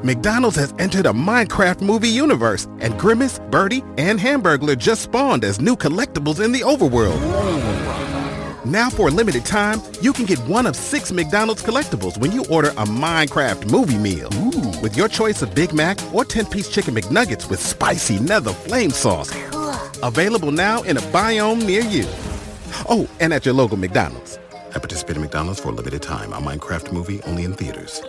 McDonald's has entered a Minecraft movie universe, and Grimace, Birdie, and Hamburglar just spawned as new collectibles in the overworld. Now for a limited time, you can get one of 6 McDonald's collectibles when you order a Minecraft movie meal. Ooh. With your choice of Big Mac or 10-piece chicken McNuggets with spicy nether flame sauce. Available now in a biome near you. Oh, and at your local McDonald's. I participate in McDonald's for a limited time. A Minecraft movie only in theaters.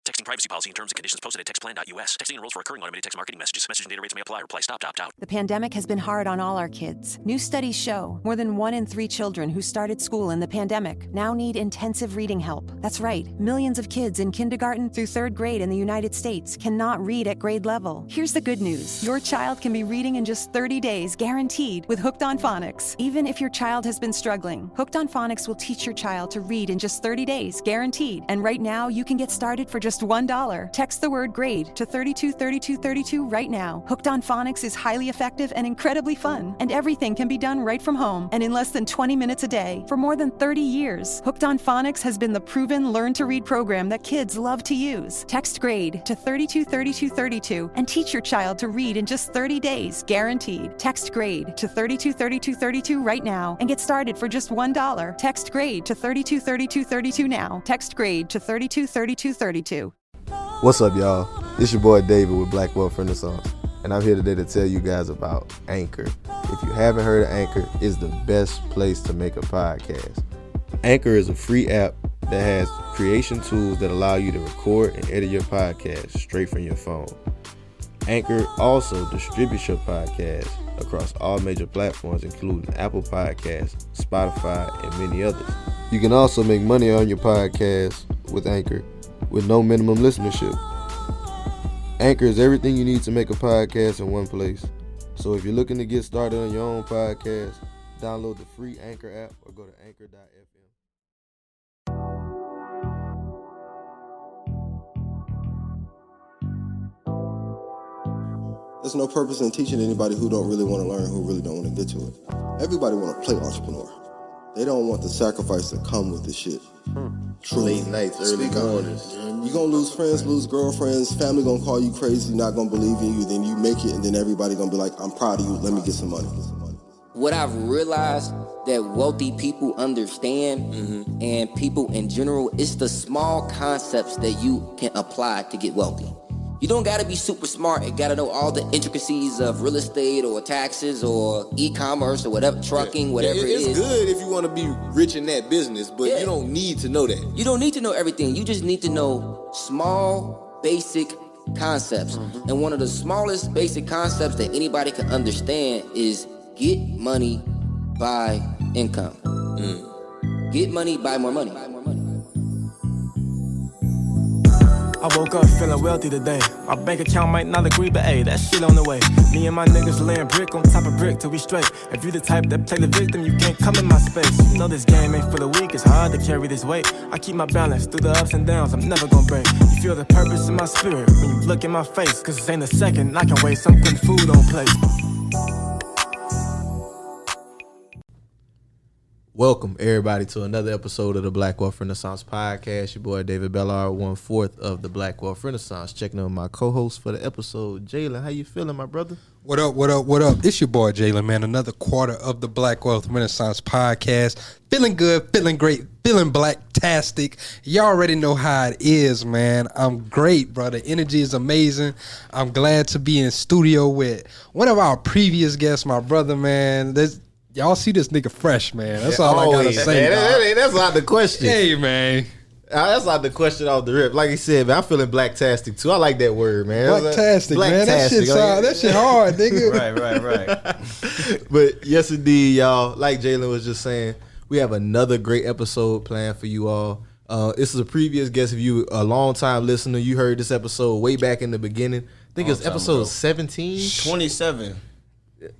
Texting privacy policy and terms and conditions posted at textplan.us. Texting enrolls for recurring automated text marketing messages. Message and data rates may apply. Reply stop to opt out. The pandemic has been hard on all our kids. New studies show more than 1 in 3 children who started school in the pandemic now need intensive reading help. That's right. Millions of kids in kindergarten through 3rd grade in the United States cannot read at grade level. Here's the good news. Your child can be reading in just 30 days, guaranteed, with Hooked on Phonics. Even if your child has been struggling, Hooked on Phonics will teach your child to read in just 30 days, guaranteed. And right now, you can get started for just $1. Text the word GRADE to 323232 right now. Hooked on Phonics is highly effective and incredibly fun, and everything can be done right from home and in less than 20 minutes a day. For more than 30 years, Hooked on Phonics has been the proven learn-to-read program that kids love to use. Text GRADE to 323232 and teach your child to read in just 30 days, guaranteed. Text GRADE to 323232 right now and get started for just $1. Text GRADE to 323232 now. Text GRADE to 323232. What's up, y'all? It's your boy David with Black Wealth Renaissance, and I'm here today to tell you guys about Anchor. If you haven't heard of Anchor, it's the best place to make a podcast. Anchor is a free app that has creation tools that allow you to record and edit your podcast straight from your phone. Anchor also distributes your podcast across all major platforms, including Apple Podcasts, Spotify, and many others. You can also make money on your podcast with Anchor with no minimum listenership. Anchor is everything you need to make a podcast in one place. So if you're looking to get started on your own podcast, download the free Anchor app or go to anchor.fm. There's no purpose in teaching anybody who don't really want to learn, who really don't want to get to it. Everybody want to play entrepreneur. They don't want the sacrifice that come with this shit. Truly. Late nights, early mornings. You're going to lose friends, lose girlfriends, family going to call you crazy, not going to believe in you, then you make it, and then everybody going to be like, I'm proud of you, let me get some money. What I've realized that wealthy people understand, and people in general, it's the small concepts that you can apply to get wealthy. You don't gotta be super smart and gotta know all the intricacies of real estate or taxes or e-commerce or whatever, trucking, whatever it is. It's good if you want to be rich in that business, but you don't need to know that. You don't need to know everything. You just need to know small, basic concepts. And one of the smallest basic concepts that anybody can understand is get money, buy income. Get money, buy more money. I woke up feeling wealthy today. My bank account might not agree, but hey, that shit on the way. Me and my niggas laying brick on top of brick till we straight. If you the type that play the victim, you can't come in my space. You know this game ain't for the weak, it's hard to carry this weight. I keep my balance through the ups and downs, I'm never gonna break. You feel the purpose in my spirit when you look in my face. Cause this ain't a second I can waste, I'm putting food on plate. Welcome, everybody, to another episode of the Black Wealth Renaissance Podcast. Your boy, David Bellard, 1/4 of the Black Wealth Renaissance. Checking on my co-host for the episode, Jalen. How you feeling, my brother? What up, what up, what up? It's your boy, Jalen, man. Another quarter of the Black Wealth Renaissance Podcast. Feeling good, feeling great, feeling black-tastic. You already know how it is, man. I'm great, brother. Energy is amazing. I'm glad to be in studio with one of our previous guests, my brother, man. Y'all see this nigga fresh, man. That's all I gotta say. That's not the question. Hey, man. That's not the question off the rip. Like he said, man, I'm feeling black-tastic too. I like that word, man. Black-tastic, man. That shit hard, nigga. Right. But yes, indeed, y'all. Like Jalen was just saying, we have another great episode planned for you all. This is a previous guest. If you a long-time listener, you heard this episode way back in the beginning. I think it's episode 17? 27.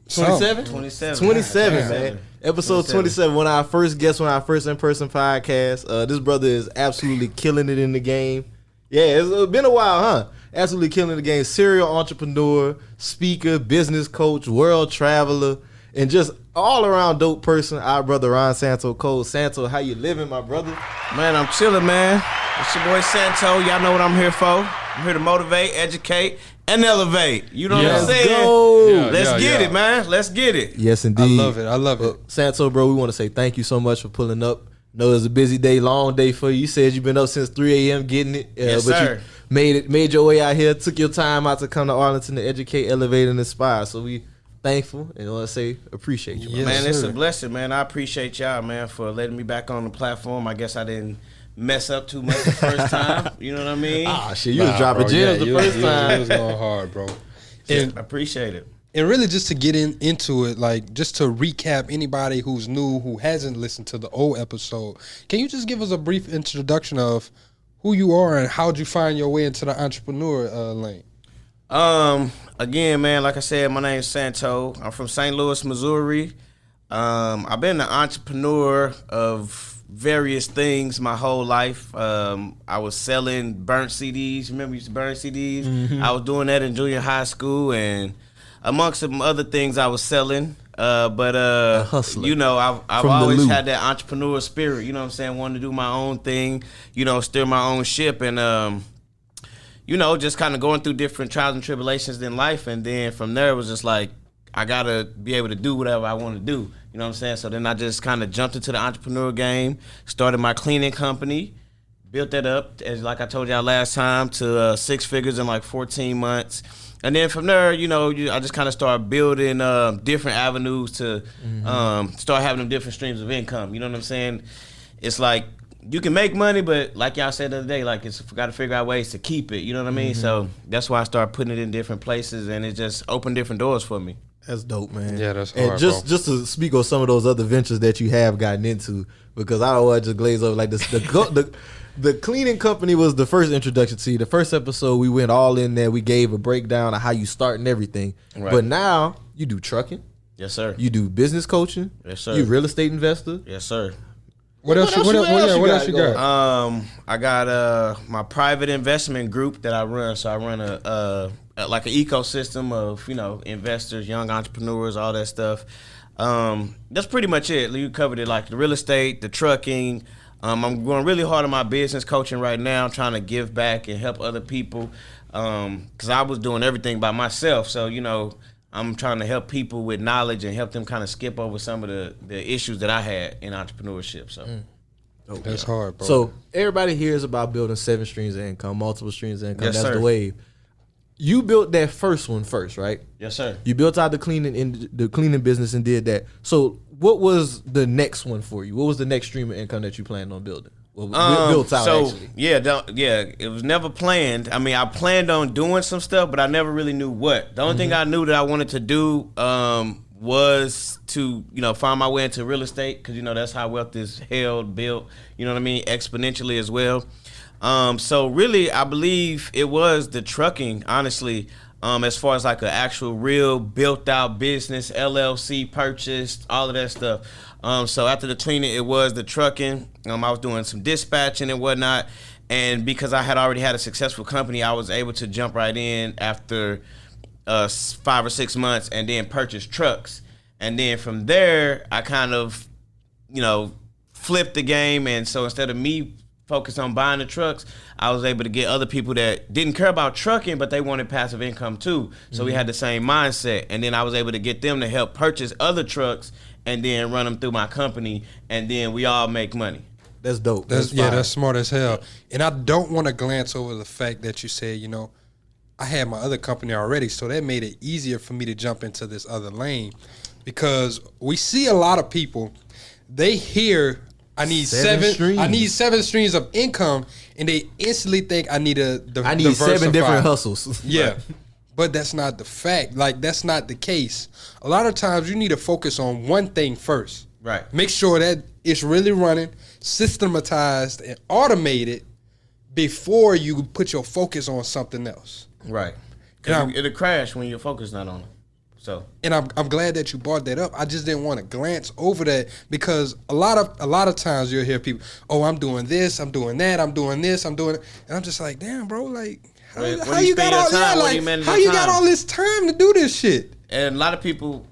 27? 27, man. Episode 27, one of our first guests on our first in-person podcast. This brother is absolutely killing it in the game. Yeah, it's been a while, huh? Absolutely killing the game. Serial entrepreneur, speaker, business coach, world traveler. and just all around dope person, our brother Ronsanto Cole. Santo, how you living, my brother? Man, I'm chilling, man. It's your boy Santo. Y'all know what I'm here for. I'm here to motivate, educate, and elevate. You know what I'm saying? Go. Let's get it, man. Let's get it. Yes, indeed. I love it. Santo, bro, we want to say thank you so much for pulling up. Know it was a busy day, long day for you. You said you've been up since 3 a.m. getting it. Yes, but sir. You made your way out here, took your time out to come to Arlington to educate, elevate, and inspire. So we thankful and want to say appreciate you. Yes, man, it's a blessing, man. I appreciate y'all, man, for letting me back on the platform. I guess I didn't mess up too much the first time. You know what I mean? Shit, you was dropping gems the first time. It was going hard, bro. And I appreciate it. And really just to get into it, like just to recap anybody who's new, who hasn't listened to the old episode, can you just give us a brief introduction of who you are and how'd you find your way into the entrepreneur lane? Again, man, like I said, my name is Santo. I'm from St. Louis, Missouri. I've been an entrepreneur of various things my whole life. I was selling burnt CDs. Remember we used to burn CDs? Mm-hmm. I was doing that in junior high school, and amongst some other things I was selling. Hustler. You know, I've always had that entrepreneur spirit, you know what I'm saying? Wanted to do my own thing, you know, steer my own ship, and you know, just kind of going through different trials and tribulations in life. And then from there, it was just like, I got to be able to do whatever I want to do. You know what I'm saying? So then I just kind of jumped into the entrepreneur game, started my cleaning company, built that up, as like I told y'all last time, to 6 figures in like 14 months. And then from there, you know, I just kind of started building different avenues to start having them different streams of income. You know what I'm saying? It's like, you can make money, but like y'all said the other day, like it's got to figure out ways to keep it. You know what I mean? So that's why I started putting it in different places, and it just opened different doors for me. That's dope, man. Yeah, that's hard, and just to speak on some of those other ventures that you have gotten into, because I don't want to just glaze over like this. The cleaning company was the first introduction to you. The first episode, we went all in there. We gave a breakdown of how you start and everything. Right. But now you do trucking. Yes, sir. You do business coaching. Yes, sir. You real estate investor. Yes, sir. What else you got? I got my private investment group that I run. So I run a like an ecosystem of, you know, investors, young entrepreneurs, all that stuff. That's pretty much it. You covered it, like the real estate, the trucking. I'm going really hard on my business coaching right now, trying to give back and help other people. Because I was doing everything by myself. So, you know, I'm trying to help people with knowledge and help them kind of skip over some of the issues that I had in entrepreneurship. So that's hard, bro. So everybody hears about building 7 streams of income, multiple streams of income. Yes, that's sir. the wave. You built that first one first, right? Yes, sir. You built out the cleaning business and did that. So what was the next one for you? What was the next stream of income that you planned on building? Well, built out, actually. It was never planned. I mean, I planned on doing some stuff, but I never really knew what. The only thing I knew that I wanted to do was to, you know, find my way into real estate, because, you know, that's how wealth is held, built, you know what I mean, exponentially as well. So really, I believe it was the trucking, honestly, as far as like an actual real built out business, LLC purchased, all of that stuff. So after the cleaning, it was the trucking. I was doing some dispatching and whatnot. And because I had already had a successful company, I was able to jump right in after 5 or 6 months and then purchase trucks. And then from there, I kind of, you know, flipped the game. And so instead of me focused on buying the trucks, I was able to get other people that didn't care about trucking, but they wanted passive income too. So we had the same mindset. And then I was able to get them to help purchase other trucks and then run them through my company, and then we all make money. That's dope. That's smart as hell. And I don't want to glance over the fact that you said, you know, I had my other company already, so that made it easier for me to jump into this other lane, because we see a lot of people, they hear I need 7 streams of income, and they instantly think I need to diversify. 7 different hustles. Yeah. But that's not the fact. Like, that's not the case. A lot of times you need to focus on one thing first. Right. Make sure that it's really running, systematized, and automated before you put your focus on something else. Right. Because it'll crash when your focus not on it. So. And I'm glad that you brought that up. I just didn't want to glance over that, because a lot of times you'll hear people, oh, I'm doing this, I'm doing that, I'm doing this, I'm doing it. And I'm just like, damn, bro, like, how you got all this time to do this shit? And a lot of people,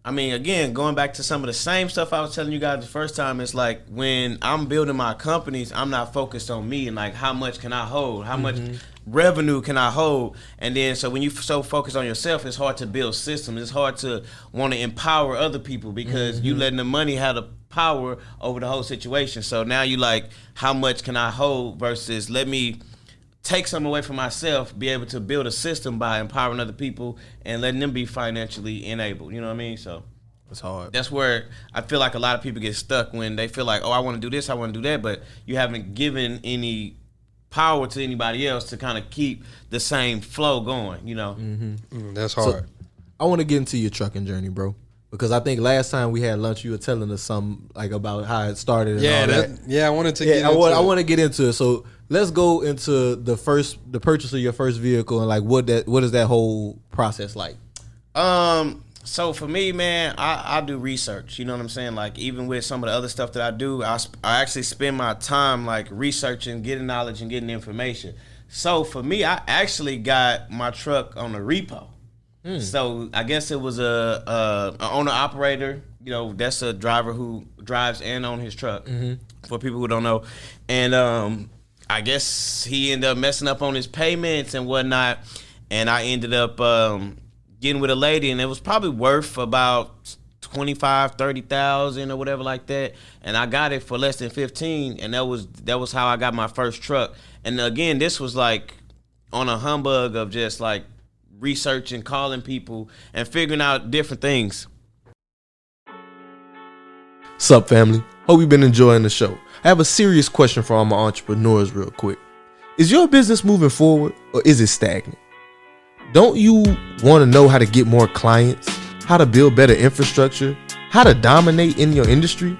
I mean, again, going back to some of the same stuff I was telling you guys the first time, it's like when I'm building my companies, I'm not focused on me and like how much can I hold, how much revenue can I hold, and then so when you so focused on yourself, it's hard to build systems. It's hard to want to empower other people because you letting the money have the power over the whole situation. So now you like, how much can I hold versus let me take some away from myself, be able to build a system by empowering other people and letting them be financially enabled. You know what I mean? So it's hard. That's where I feel like a lot of people get stuck when they feel like, oh, I want to do this, I want to do that, but you haven't given any power to anybody else to kind of keep the same flow going, you know? That's hard. So, I want to get into your trucking journey, bro. Because I think last time we had lunch, you were telling us something like about how it started. And all that. I wanted to. I want to get into it. So let's go into the purchase of your first vehicle and like what is that whole process like? So for me, man, I do research. You know what I'm saying? Like even with some of the other stuff that I do, I actually spend my time like researching, getting knowledge, and getting information. So for me, I actually got my truck on a repo. So I guess it was a owner operator. You know, that's a driver who drives and owns his truck. For people who don't know, and I guess he ended up messing up on his payments and whatnot, and I ended up getting with a lady, and it was probably worth about 25, 30,000 or whatever like that, and I got it for less than 15, and that was how I got my first truck. And again, this was like on a humbug of just like researching, calling people, and figuring out different things. Sup, family? Hope you've been enjoying the show. I have a serious question for all my entrepreneurs real quick. Is your business moving forward or is it stagnant? Don't you want to know how to get more clients, how to build better infrastructure, how to dominate in your industry?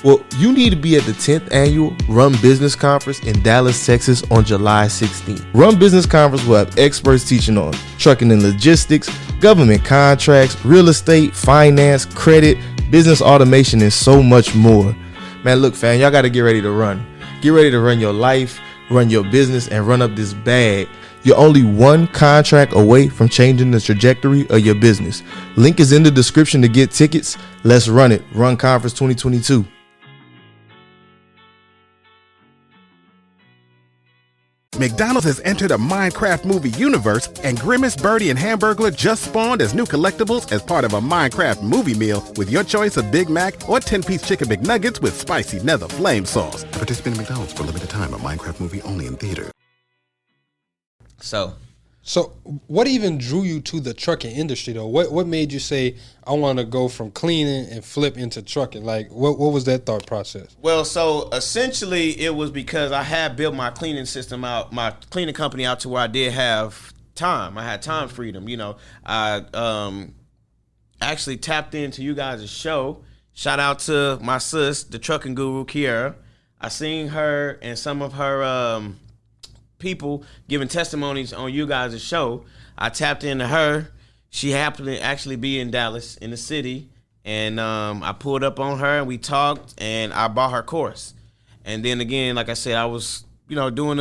Well, you need to be at the 10th annual Run Business Conference in Dallas, Texas on July 16th. Run Business Conference will have experts teaching on trucking and logistics, government contracts, real estate, finance, credit, business automation, and so much more. Man, look, fam, y'all got to get ready to run. Get ready to run your life, run your business, and run up this bag. You're only one contract away from changing the trajectory of your business. Link is in the description to get tickets. Let's run it. Run Conference 2022. McDonald's has entered a Minecraft movie universe, and Grimace, Birdie, and Hamburglar just spawned as new collectibles as part of a Minecraft movie meal with your choice of Big Mac or 10-piece chicken McNuggets with spicy nether flame sauce. Participate in McDonald's for a limited time. A Minecraft movie only in theater. So what even drew you to the trucking industry though? What made you say I want to go from cleaning and flip into trucking? Like what was that thought process? Well, so essentially it was because I had built my cleaning system out, my cleaning company out to where I did have time. I had time freedom. You know, I actually tapped into you guys' show. Shout out to my sis, the trucking guru, Kiara. I seen her and some of her people giving testimonies on you guys' show. I tapped into her. She happened to actually be in Dallas in the city, and I pulled up on her and we talked, and I bought her course. And then again, like I said, I was doing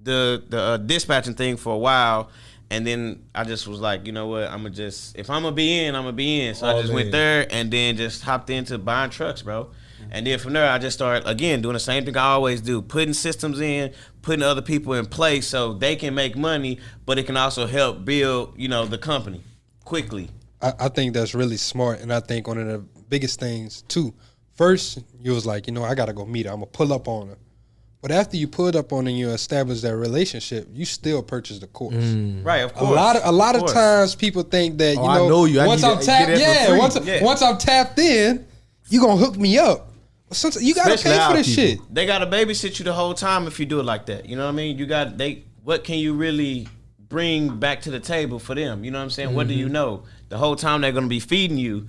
the dispatching thing for a while, and then I just was like, you know what, if I'm gonna be in, I'm gonna be in. So I just went there and then just hopped into buying trucks, bro. And then from there, I just started, again, doing the same thing I always do, putting systems in, putting other people in place so they can make money, but it can also help build, the company quickly. I think that's really smart, and I think one of the biggest things, too, first, you was like, I got to go meet her. I'm going to pull up on her. But after you pulled up on her and you establish that relationship, you still purchase the course. Right, of course. A lot of times people think that, I know you. once I'm tapped in, you're going to hook me up. Sometimes you gotta pay for this shit. They gotta babysit you the whole time if you do it like that. You know what I mean? What can you really bring back to the table for them? You know what I'm saying? What do you know? The whole time they're gonna be feeding you.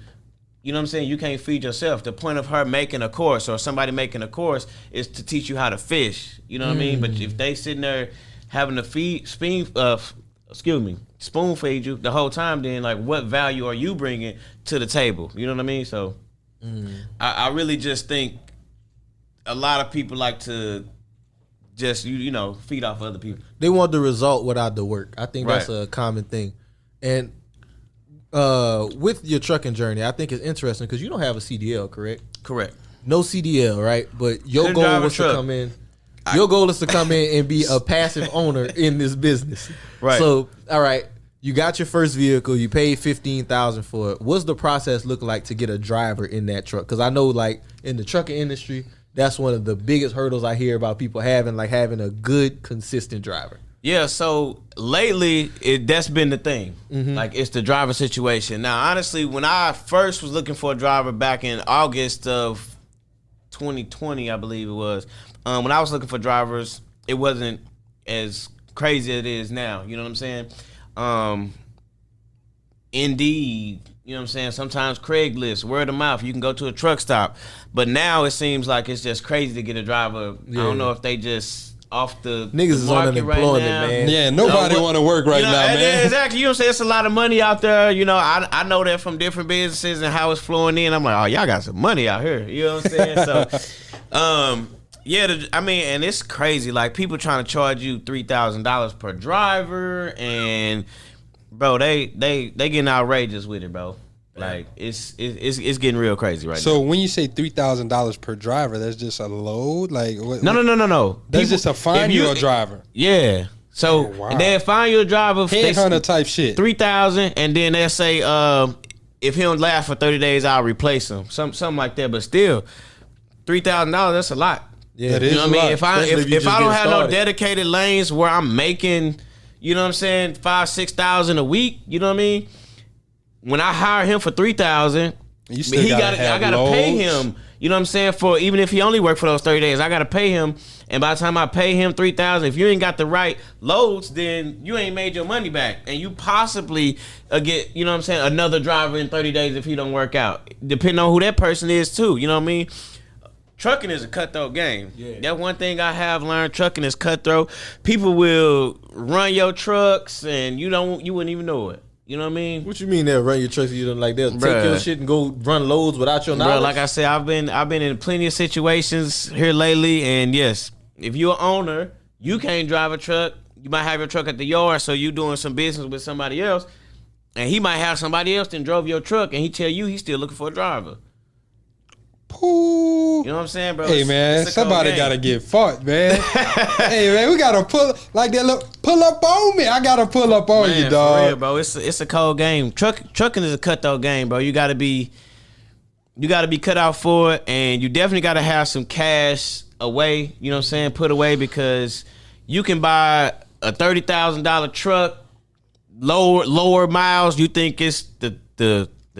You know what I'm saying? You can't feed yourself. The point of her making a course or somebody making a course is to teach you how to fish. You know what I mean? But if they sitting there having to spoon feed you the whole time, then like what value are you bringing to the table? You know what I mean? So. I really just think a lot of people like to just feed off other people. They want the result without the work. I think that's a common thing. And with your trucking journey, I think it's interesting because you don't have a CDL, correct? Correct. No CDL, right? But your goal was to come in. Your goal is to come in and be a passive owner in this business. Right. So, all right, you got your first vehicle. You paid $15,000 for it. What's the process look like to get a driver in that truck? Because I know, like in the trucking industry, that's one of the biggest hurdles I hear about people having, like having a good, consistent driver. Yeah, so lately that's been the thing. Like it's the driver situation. Now, honestly, when I first was looking for a driver back in August of 2020, I believe it was, when I was looking for drivers, it wasn't as crazy as it is now. You know what I'm saying? Indeed, you know what I'm saying? Sometimes Craigslist, word of mouth, you can go to a truck stop. But now it seems like it's just crazy to get a driver. Yeah. I don't know if they just off the niggas is on unemployment, man. Yeah, nobody want to work right now, man. Exactly. You know what I'm saying? It's a lot of money out there. You know, I know that from different businesses and how it's flowing in. I'm like, oh, y'all got some money out here. You know what I'm saying? So, yeah, I mean, and it's crazy. Like, people trying to charge you $3,000 per driver, and bro, they getting outrageous with it, bro. Like, it's getting real crazy right now. So when you say $3,000 per driver, that's just a load? Like what, No. That's just to find you a driver. Yeah. So they'll find you a driver. Headhunter type shit. $3,000, and then they'll say, if he don't last for 30 days, I'll replace him. Something like that. But still, $3,000, that's a lot. Yeah, it is. You know what I mean? If I don't have started. no dedicated lanes where I'm making, you know what I'm saying, $5,000-6,000 a week, you know what I mean? When I hire him for $3,000, I gotta pay him. You know what I'm saying? For even if he only worked for those 30 days, I gotta pay him. And by the time I pay him $3,000, if you ain't got the right loads, then you ain't made your money back, and you possibly get, you know what I'm saying, another driver in 30 days if he don't work out. Depending on who that person is too. You know what I mean? Trucking is a cutthroat game. Yeah. That one thing I have learned. Trucking is cutthroat. People will run your trucks, and you wouldn't even know it. You know what I mean? What you mean they'll run your trucks? You don't like they'll take your shit and go run loads without your knowledge? Bro, like I said, I've been in plenty of situations here lately, and yes, if you're an owner, you can't drive a truck. You might have your truck at the yard, so you doing some business with somebody else, and he might have somebody else that drove your truck, and he tell you he's still looking for a driver. Pooh. You know what I'm saying, bro? Hey, man, somebody gotta get fought, man. Hey, man, we gotta pull up on me. I gotta pull up on you, dog. For real, bro. It's a cold game. Trucking is a cutthroat game, bro. You gotta be cut out for it, and you definitely gotta have some cash away. You know what I'm saying? Put away, because you can buy a $30,000 truck, lower miles. You think it's the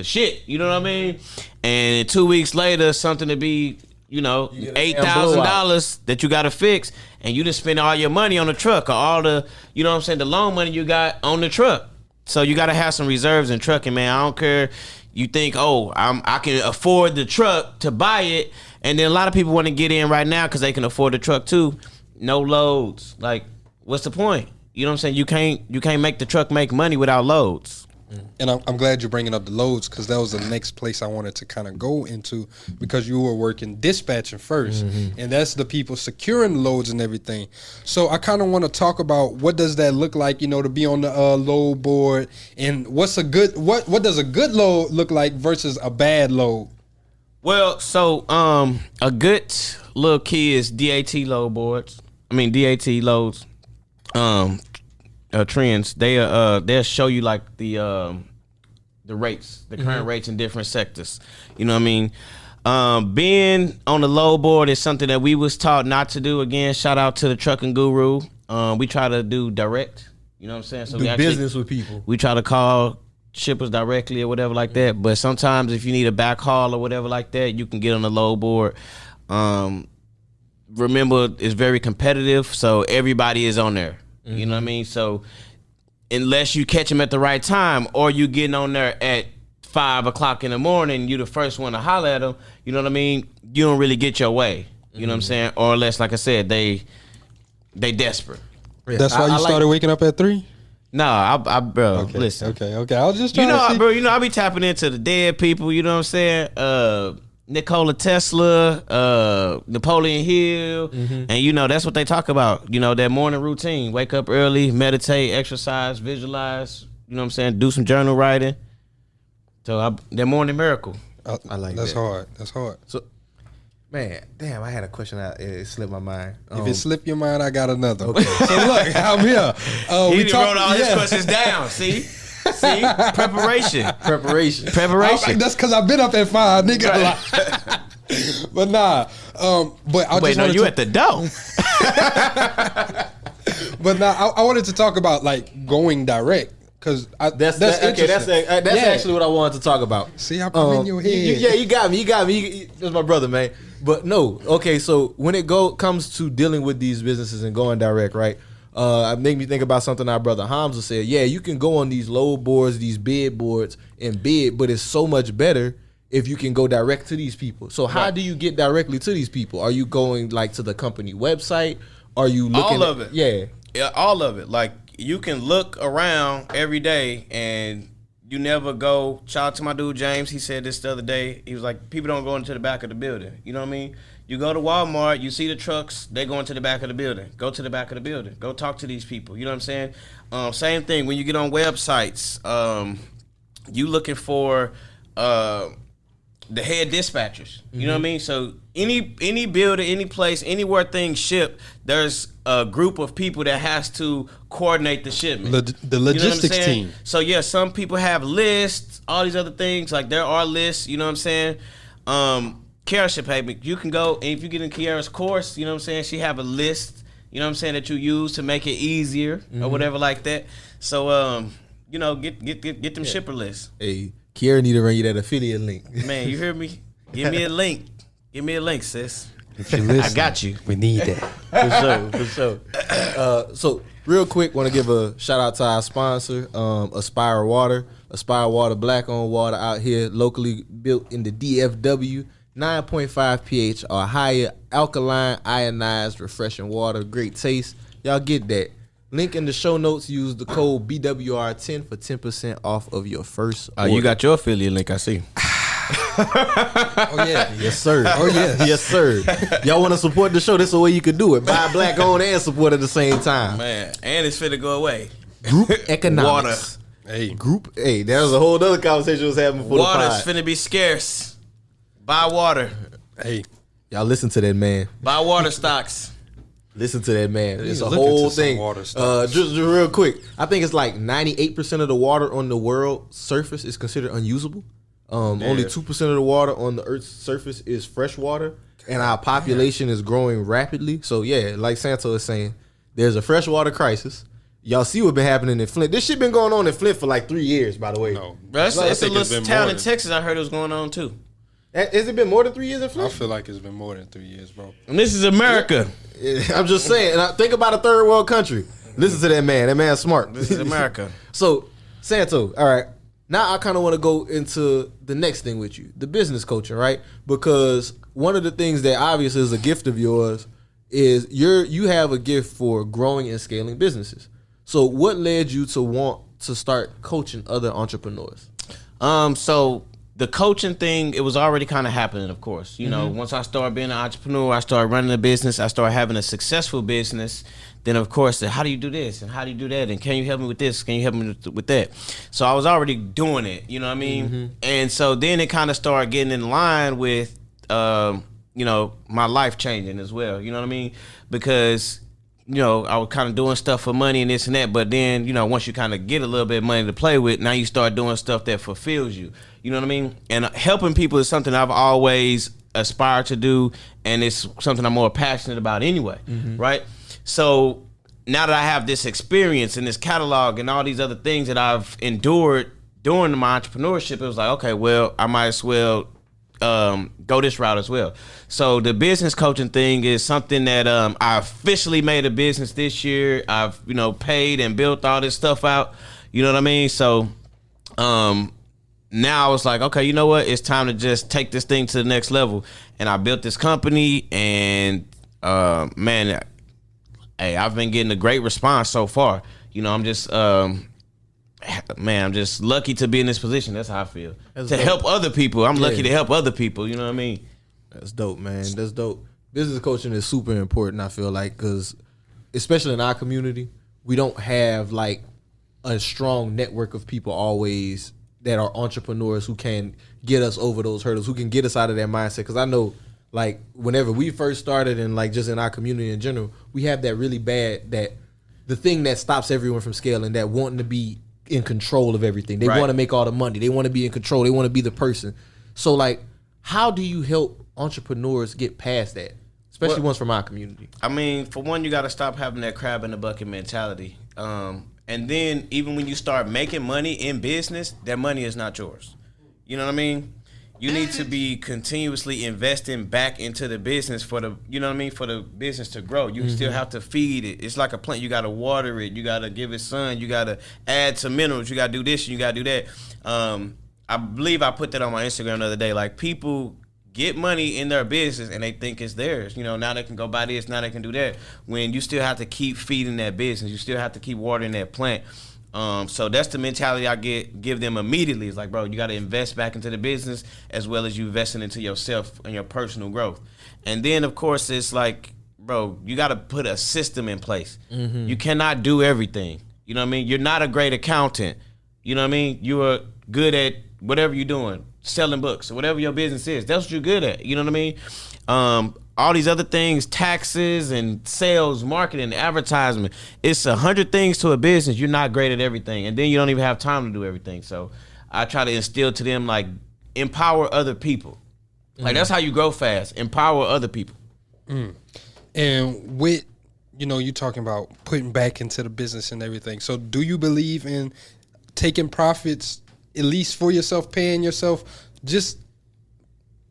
shit, you know what I mean? And 2 weeks later, something to be, $8,000 that you got to fix, and you just spend all your money on the truck, or all the, you know what I'm saying, the loan money you got on the truck. So you got to have some reserves in trucking, man. I don't care. You think, I can afford the truck to buy it, and then a lot of people want to get in right now because they can afford the truck too. No loads. Like, what's the point? You know what I'm saying? You can't make the truck make money without loads. And I'm glad you're bringing up the loads, because that was the next place I wanted to kind of go into, because you were working dispatching first, and that's the people securing the loads and everything. So I kind of want to talk about what does that look like, to be on the load board, and what does a good load look like versus a bad load? Well, so a good little key is DAT load boards. DAT loads. Trends, they'll show you like the rates, the current rates in different sectors. You know what I mean? Being on the load board is something that we was taught not to do. Again, shout out to the trucking guru. We try to do direct. You know what I'm saying? So do business with people. We try to call shippers directly or whatever like that. But sometimes if you need a back haul or whatever like that, you can get on the load board. Remember, it's very competitive, so everybody is on there. You know what I mean? So unless you catch them at the right time, or you getting on there at 5 o'clock in the morning, you the first one to holler at them, you know what I mean? You don't really get your way. You know what I'm saying? Or unless, like I said, they desperate. That's why you started waking up at 3? No, bro, okay, listen. Okay. I was just trying to see. Bro, I be tapping into the dead people, you know what I'm saying? Nikola Tesla, Napoleon Hill, and that's what they talk about. Their morning routine: wake up early, meditate, exercise, visualize. You know what I'm saying? Do some journal writing. So they're more than miracle. I like That's that. hard. That's hard. So, man, damn, I had a question out. It slipped my mind. If it slipped your mind, I got another. Okay. So look, I'm here. He wrote all his questions down. See, preparation. That's because I've been up at 5, nigga. Right. But nah. But I wait, no, you at the door. But now I wanted to talk about like going direct. Cause that's actually what I wanted to talk about. See, I put in your head. You got me. That's my brother, man. But no, okay. So when it comes to dealing with these businesses and going direct, right? It made me think about something our brother Hamza said. Yeah, you can go on these low boards, these bid boards, and bid, but it's so much better if you can go direct to these people. So how do you get directly to these people? Are you going like to the company website? Are you looking all of it? Yeah, all of it. Like. You can look around every day and you never go. Shout out to my dude James. He said this the other day. He was like, people don't go into the back of the building. You know what I mean? You go to Walmart, you see the trucks, they go into the back of the building. Go to the back of the building. Go talk to these people. You know what I'm saying? Same thing when you get on websites. You looking for the head dispatchers. You know what I mean? So any building, any place, anywhere things ship, there's a group of people that has to coordinate the shipment. The logistics team. So yeah, some people have lists, all these other things. Like there are lists, you know what I'm saying? Kiara should pay me. You can go, and if you get in Kiara's course, you know what I'm saying, she have a list, you know what I'm saying, that you use to make it easier or whatever like that. So you know, get them shipper lists. Hey, Kiara need to run you that affiliate link. Man, you hear me? Give me a link. Give me a link, sis. If you listen, I got you. We need that. For sure. So real quick, want to give a shout out to our sponsor, Aspire Water. Aspire Water, black-owned water out here, locally built in the DFW. 9.5 pH or higher, alkaline, ionized, refreshing water. Great taste. Y'all get that. Link in the show notes. Use the code BWR10 for 10% off of your first order. You got your affiliate link, I see. Oh yeah, yes sir. Oh yes, yes sir. Y'all want to support the show? This is the way you can do it. Buy black owned and support at the same time. Man, and it's finna go away. Group economics. Water. Hey, group. Hey, that was a whole other conversation we was having before. Water's finna be scarce. Buy water. Hey, y'all listen to that man. Buy water stocks. Listen to that man. It's a whole thing. Just real quick, I think it's like 98% of the water on the world surface is considered unusable. Only 2% of the water on the Earth's surface is fresh water, and our population is growing rapidly. So yeah, like Santo is saying, there's a freshwater crisis. Y'all see what's been happening in Flint. This shit been going on in Flint for like 3 years, by the way. No, it's a little town in Texas. I heard it was going on too. Has it been more than 3 years in Flint? I feel like it's been more than 3 years, bro. And this is America. I'm just saying. And think about a third world country. Listen to that man. That man's smart. This is America. So, Santo, all right. Now I kind of want to go into the next thing with you, the business coaching, right? Because one of the things that obviously is a gift of yours is you have a gift for growing and scaling businesses. So what led you to want to start coaching other entrepreneurs? So the coaching thing, it was already kind of happening, of course. You know, once I started being an entrepreneur, I started running a business, I started having a successful business. Then, of course, how do you do this? And how do you do that? And can you help me with this? Can you help me with that? So I was already doing it, you know what I mean? And so then it kind of started getting in line with, you know, my life changing as well, you know what I mean? Because, you know, I was kind of doing stuff for money and this and that. But then, you know, once you kind of get a little bit of money to play with, now you start doing stuff that fulfills you. You know what I mean? And helping people is something I've always aspired to do. And it's something I'm more passionate about anyway, right? So now that I have this experience and this catalog and all these other things that I've endured during my entrepreneurship, it was like, okay, well, I might as well go this route as well. So the business coaching thing is something that I officially made a business this year. I've, you know, paid and built all this stuff out. You know what I mean? So now I was like, okay, you know what? It's time to just take this thing to the next level. And I built this company, and man, hey, I've been getting a great response so far. You know, I'm just, man, I'm just lucky to be in this position. That's how I feel. That's to dope. Help other people. I'm lucky to help other people. You know what I mean? That's dope, man. That's dope. Business coaching is super important, I feel like, because especially in our community, we don't have like a strong network of people always that are entrepreneurs who can get us over those hurdles, who can get us out of that mindset. Because I know, like, whenever we first started and, like, just in our community in general, we have that really bad, that the thing that stops everyone from scaling, that wanting to be in control of everything. They want to make all the money. They want to be in control. They want to be the person. So, like, how do you help entrepreneurs get past that? Especially ones from our community. I mean, for one, you got to stop having that crab in the bucket mentality. And then even when you start making money in business, that money is not yours. You know what I mean? You need to be continuously investing back into the business for the, you know what I mean, for the business to grow. You still have to feed it. It's like a plant. You got to water it. You got to give it sun. You got to add some minerals. You got to do this. You got to do that. I believe I put that on my Instagram the other day. Like, people get money in their business and they think it's theirs. You know, now they can go buy this, now they can do that. When you still have to keep feeding that business, you still have to keep watering that plant. So that's the mentality I give them immediately. It's like, bro, you got to invest back into the business as well as you investing into yourself and your personal growth. And then, of course, it's like, bro, you got to put a system in place. You cannot do everything. You know what I mean? You're not a great accountant. You know what I mean? You are good at whatever you're doing, selling books or whatever your business is. That's what you're good at. You know what I mean? All these other things, taxes and sales, marketing, advertisement. It's 100 things to a business. You're not great at everything. And then you don't even have time to do everything. So I try to instill to them, like, empower other people. Like, that's how you grow fast. Empower other people. And with, you know, you talking about putting back into the business and everything. So do you believe in taking profits, at least for yourself, paying yourself, just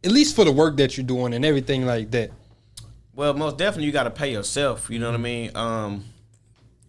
at least for the work that you're doing and everything like that? Well, most definitely you got to pay yourself. You know what I mean?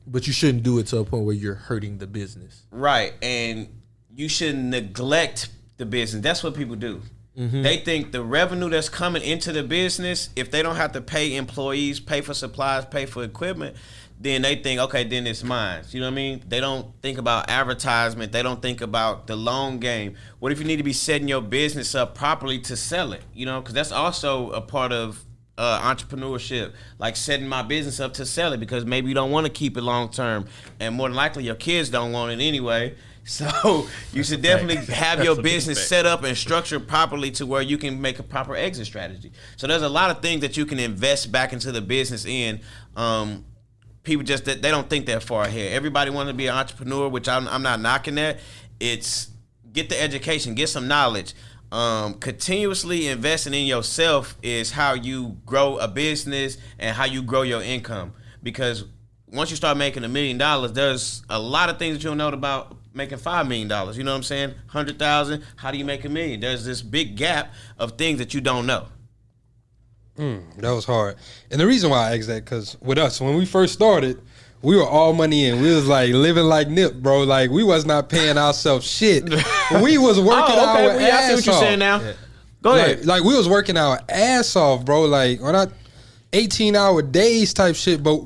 But you shouldn't do it to a point where you're hurting the business. Right. And you shouldn't neglect the business. That's what people do. They think the revenue that's coming into the business, if they don't have to pay employees, pay for supplies, pay for equipment, then they think, okay, then it's mine. You know what I mean? They don't think about advertisement. They don't think about the long game. What if you need to be setting your business up properly to sell it? You know, because that's also a part of entrepreneurship, like setting my business up to sell it, because maybe you don't want to keep it long term, and more than likely your kids don't want it anyway. So you should definitely have your business set up and structured properly to where you can make a proper exit strategy. So there's a lot of things that you can invest back into the business in. People just, they don't think that far ahead. Everybody wants to be an entrepreneur, which I'm not knocking that. It's get the education, get some knowledge. Continuously investing in yourself is how you grow a business and how you grow your income. Because once you start making $1 million, there's a lot of things that you don't know about making $5 million. You know what I'm saying? 100,000. How do you make $1 million? There's this big gap of things that you don't know. That was hard. And the reason why I asked that, because with us, when we first started, we were all money in. We was like living like Nip, bro. Like, we was not paying ourselves shit. We was working our ass I see what you're off. saying now. Yeah. Go ahead. Like, we was working our ass off, bro. Like, on our 18-hour days type shit, but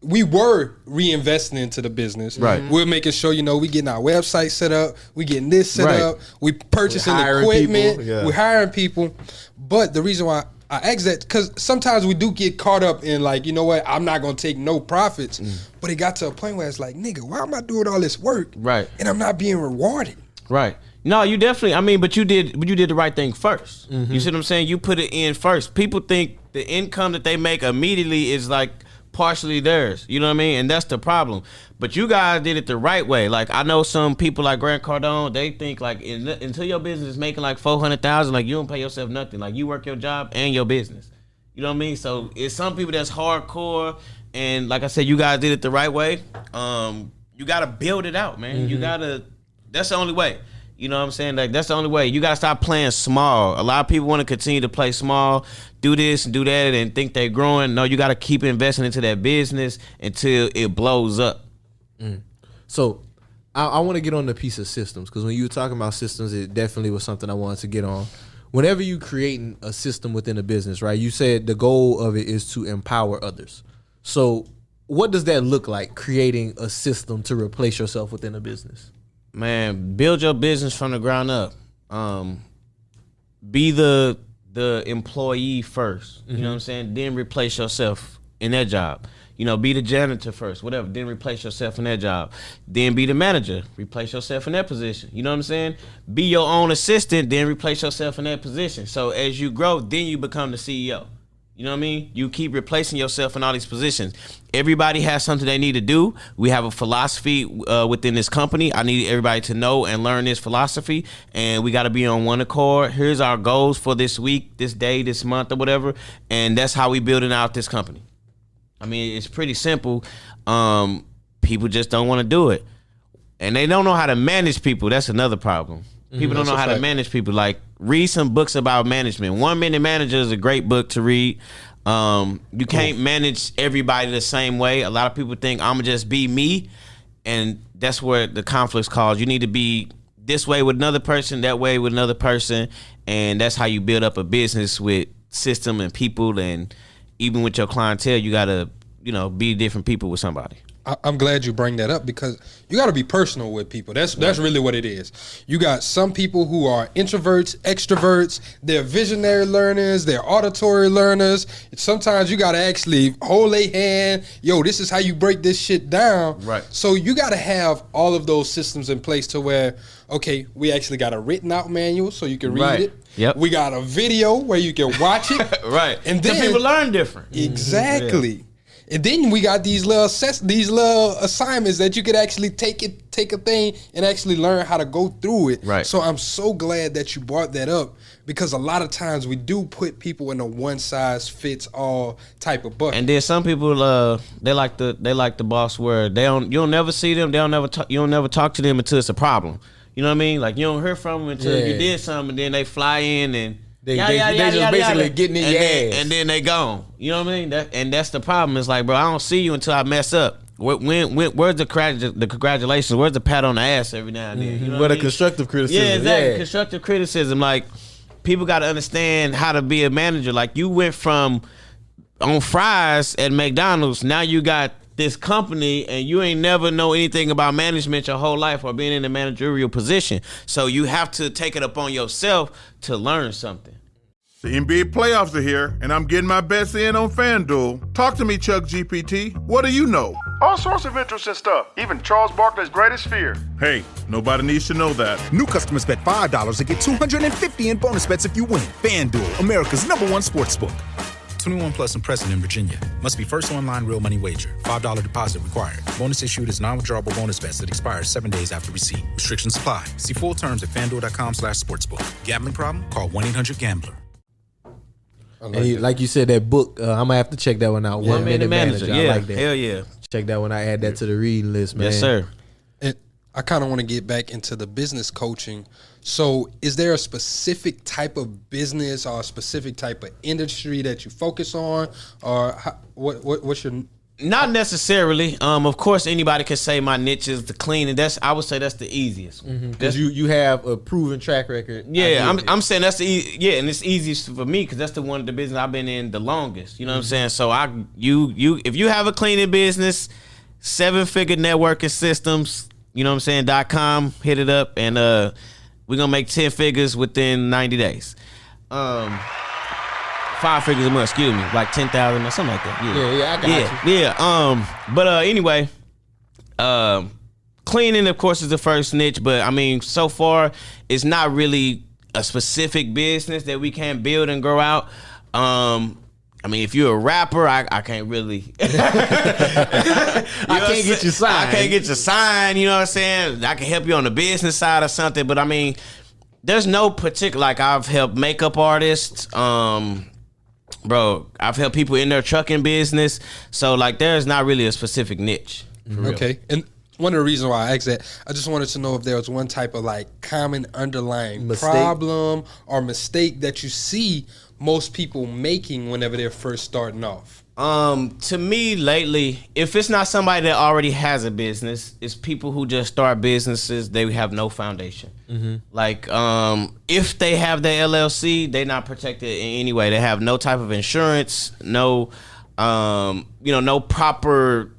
we were reinvesting into the business. Right. We're making sure, you know, we getting our website set up. We getting this set up. We purchasing equipment. We're hiring people. But the reason why I ask that, because sometimes we do get caught up in, like, you know what, I'm not going to take no profits. But it got to a point where it's like, nigga, why am I doing all this work? Right. And I'm not being rewarded. Right. No, you definitely, I mean, but you did the right thing first. You see what I'm saying? You put it in first. People think the income that they make immediately is like partially theirs. You know what I mean? And that's the problem. But you guys did it the right way. Like, I know some people like Grant Cardone, they think like until your business is making like $400,000, like, you don't pay yourself nothing. Like, you work your job and your business. You know what I mean? So it's some people that's hardcore, and like I said, you guys did it the right way. You gotta build it out, man. You gotta, that's the only way. You know what I'm saying? Like, that's the only way. You gotta stop playing small. A lot of people want to continue to play small, do this and do that, and think they're growing. No, you gotta keep investing into that business until it blows up. So I want to get on the piece of systems, because when you were talking about systems, it definitely was something I wanted to get on. Whenever you creating a system within a business, right, you said the goal of it is to empower others. So what does that look like, creating a system to replace yourself within a business? Man, build your business from the ground up. Be the employee first. You know what I'm saying? Then replace yourself in that job. You know, be the janitor first, whatever. Then replace yourself in that job. Then be the manager. Replace yourself in that position. You know what I'm saying? Be your own assistant. Then replace yourself in that position. So as you grow, then you become the CEO. You know what I mean? You keep replacing yourself in all these positions. Everybody has something they need to do. We have a philosophy within this company. I need everybody to know and learn this philosophy, and we got to be on one accord. Here's our goals for this week, this day, this month, or whatever, and that's how we building out this company. I mean, it's pretty simple. People just don't want to do it. And they don't know how to manage people. That's another problem. People don't know how to manage people. Like, read some books about management. 1 Minute Manager is a great book to read. You can't manage everybody the same way. A lot of people think, I'm going to just be me. And that's where the conflicts cause. You need to be this way with another person, that way with another person. And that's how you build up a business with system and people, and even with your clientele, you gotta, be different people with somebody. I'm glad you bring that up, because you got to be personal with people. That's really what it is. You got some people who are introverts, extroverts. They're visionary learners. They're auditory learners. Sometimes you got to actually hold their hand. Yo, this is how you break this shit down. Right. So you got to have all of those systems in place to where, okay, we actually got a written out manual so you can read it. Yep. We got a video where you can watch it. Right. And then people learn different. Exactly. Yeah. And then we got these little assignments that you could actually take a thing and actually learn how to go through it. Right. So I'm so glad that you brought that up, because a lot of times we do put people in a one size fits all type of bucket. And then some people they like the boss where you don't never see them, you don't never talk to them until it's a problem. You know what I mean? Like, you don't hear from them until you did something, and then they fly in and They just basically getting in your ass. And then they gone. You know what I mean? That's the problem. It's like, bro, I don't see you until I mess up. Where's the congratulations? Where's the pat on the ass every now and then? You know what constructive criticism. Yeah, exactly. Constructive criticism. Like, people got to understand how to be a manager. Like, you went from on fries at McDonald's, now you got this company, and you ain't never know anything about management your whole life or being in a managerial position. So you have to take it upon yourself to learn something. The NBA playoffs are here, and I'm getting my bets in on FanDuel. Talk to me, Chuck GPT. What do you know? All sorts of interesting stuff, even Charles Barkley's greatest fear. Hey, nobody needs to know that. New customers bet $5 and get $250 in bonus bets if you win. FanDuel, America's #1 sportsbook. 21 plus and present in Virginia. Must be first online real money wager. $5 deposit required. Bonus issued is non-withdrawable bonus bets that expires 7 days after receipt. Restrictions apply. See full terms at FanDuel.com/sportsbook. Gambling problem? Call 1-800-GAMBLER. Like you said, that book, I'm going to have to check that one out. 1 Minute Manager. Yeah, I like that. Hell yeah. Check that one. I add that to the reading list, man. Yes, sir. And I kind of want to get back into the business coaching. So is there a specific type of business or a specific type of industry that you focus on? Or what's your... Not necessarily. Of course, anybody can say my niche is the cleaning. I would say that's the easiest. Because you have a proven track record. Yeah, I'm saying that's and it's easiest for me because that's the one of the business I've been in the longest. You know what I'm saying? So if you have a cleaning business, 7-figure networking systems, you know what I'm saying, .com, hit it up, and we're gonna make 10 figures within 90 days. 5 figures a month, excuse me, like 10,000 or something like that. Yeah, I got you. Yeah. But anyway, cleaning, of course, is the first niche. But I mean, so far, it's not really a specific business that we can build and grow out. I mean, if you're a rapper, I can't really. I can't get you signed. I can't get you signed. You know what I'm saying? I can help you on the business side or something. But I mean, there's no particular. Like, I've helped makeup artists. Bro, I've helped people in their trucking business. So, like, there's not really a specific niche. Okay. And one of the reasons why I asked that, I just wanted to know if there was one type of, like, common underlying problem or mistake that you see most people making whenever they're first starting off. To me, lately, if it's not somebody that already has a business, it's people who just start businesses. They have no foundation. Like, if they have their LLC, they're not protected in any way. They have no type of insurance, no proper,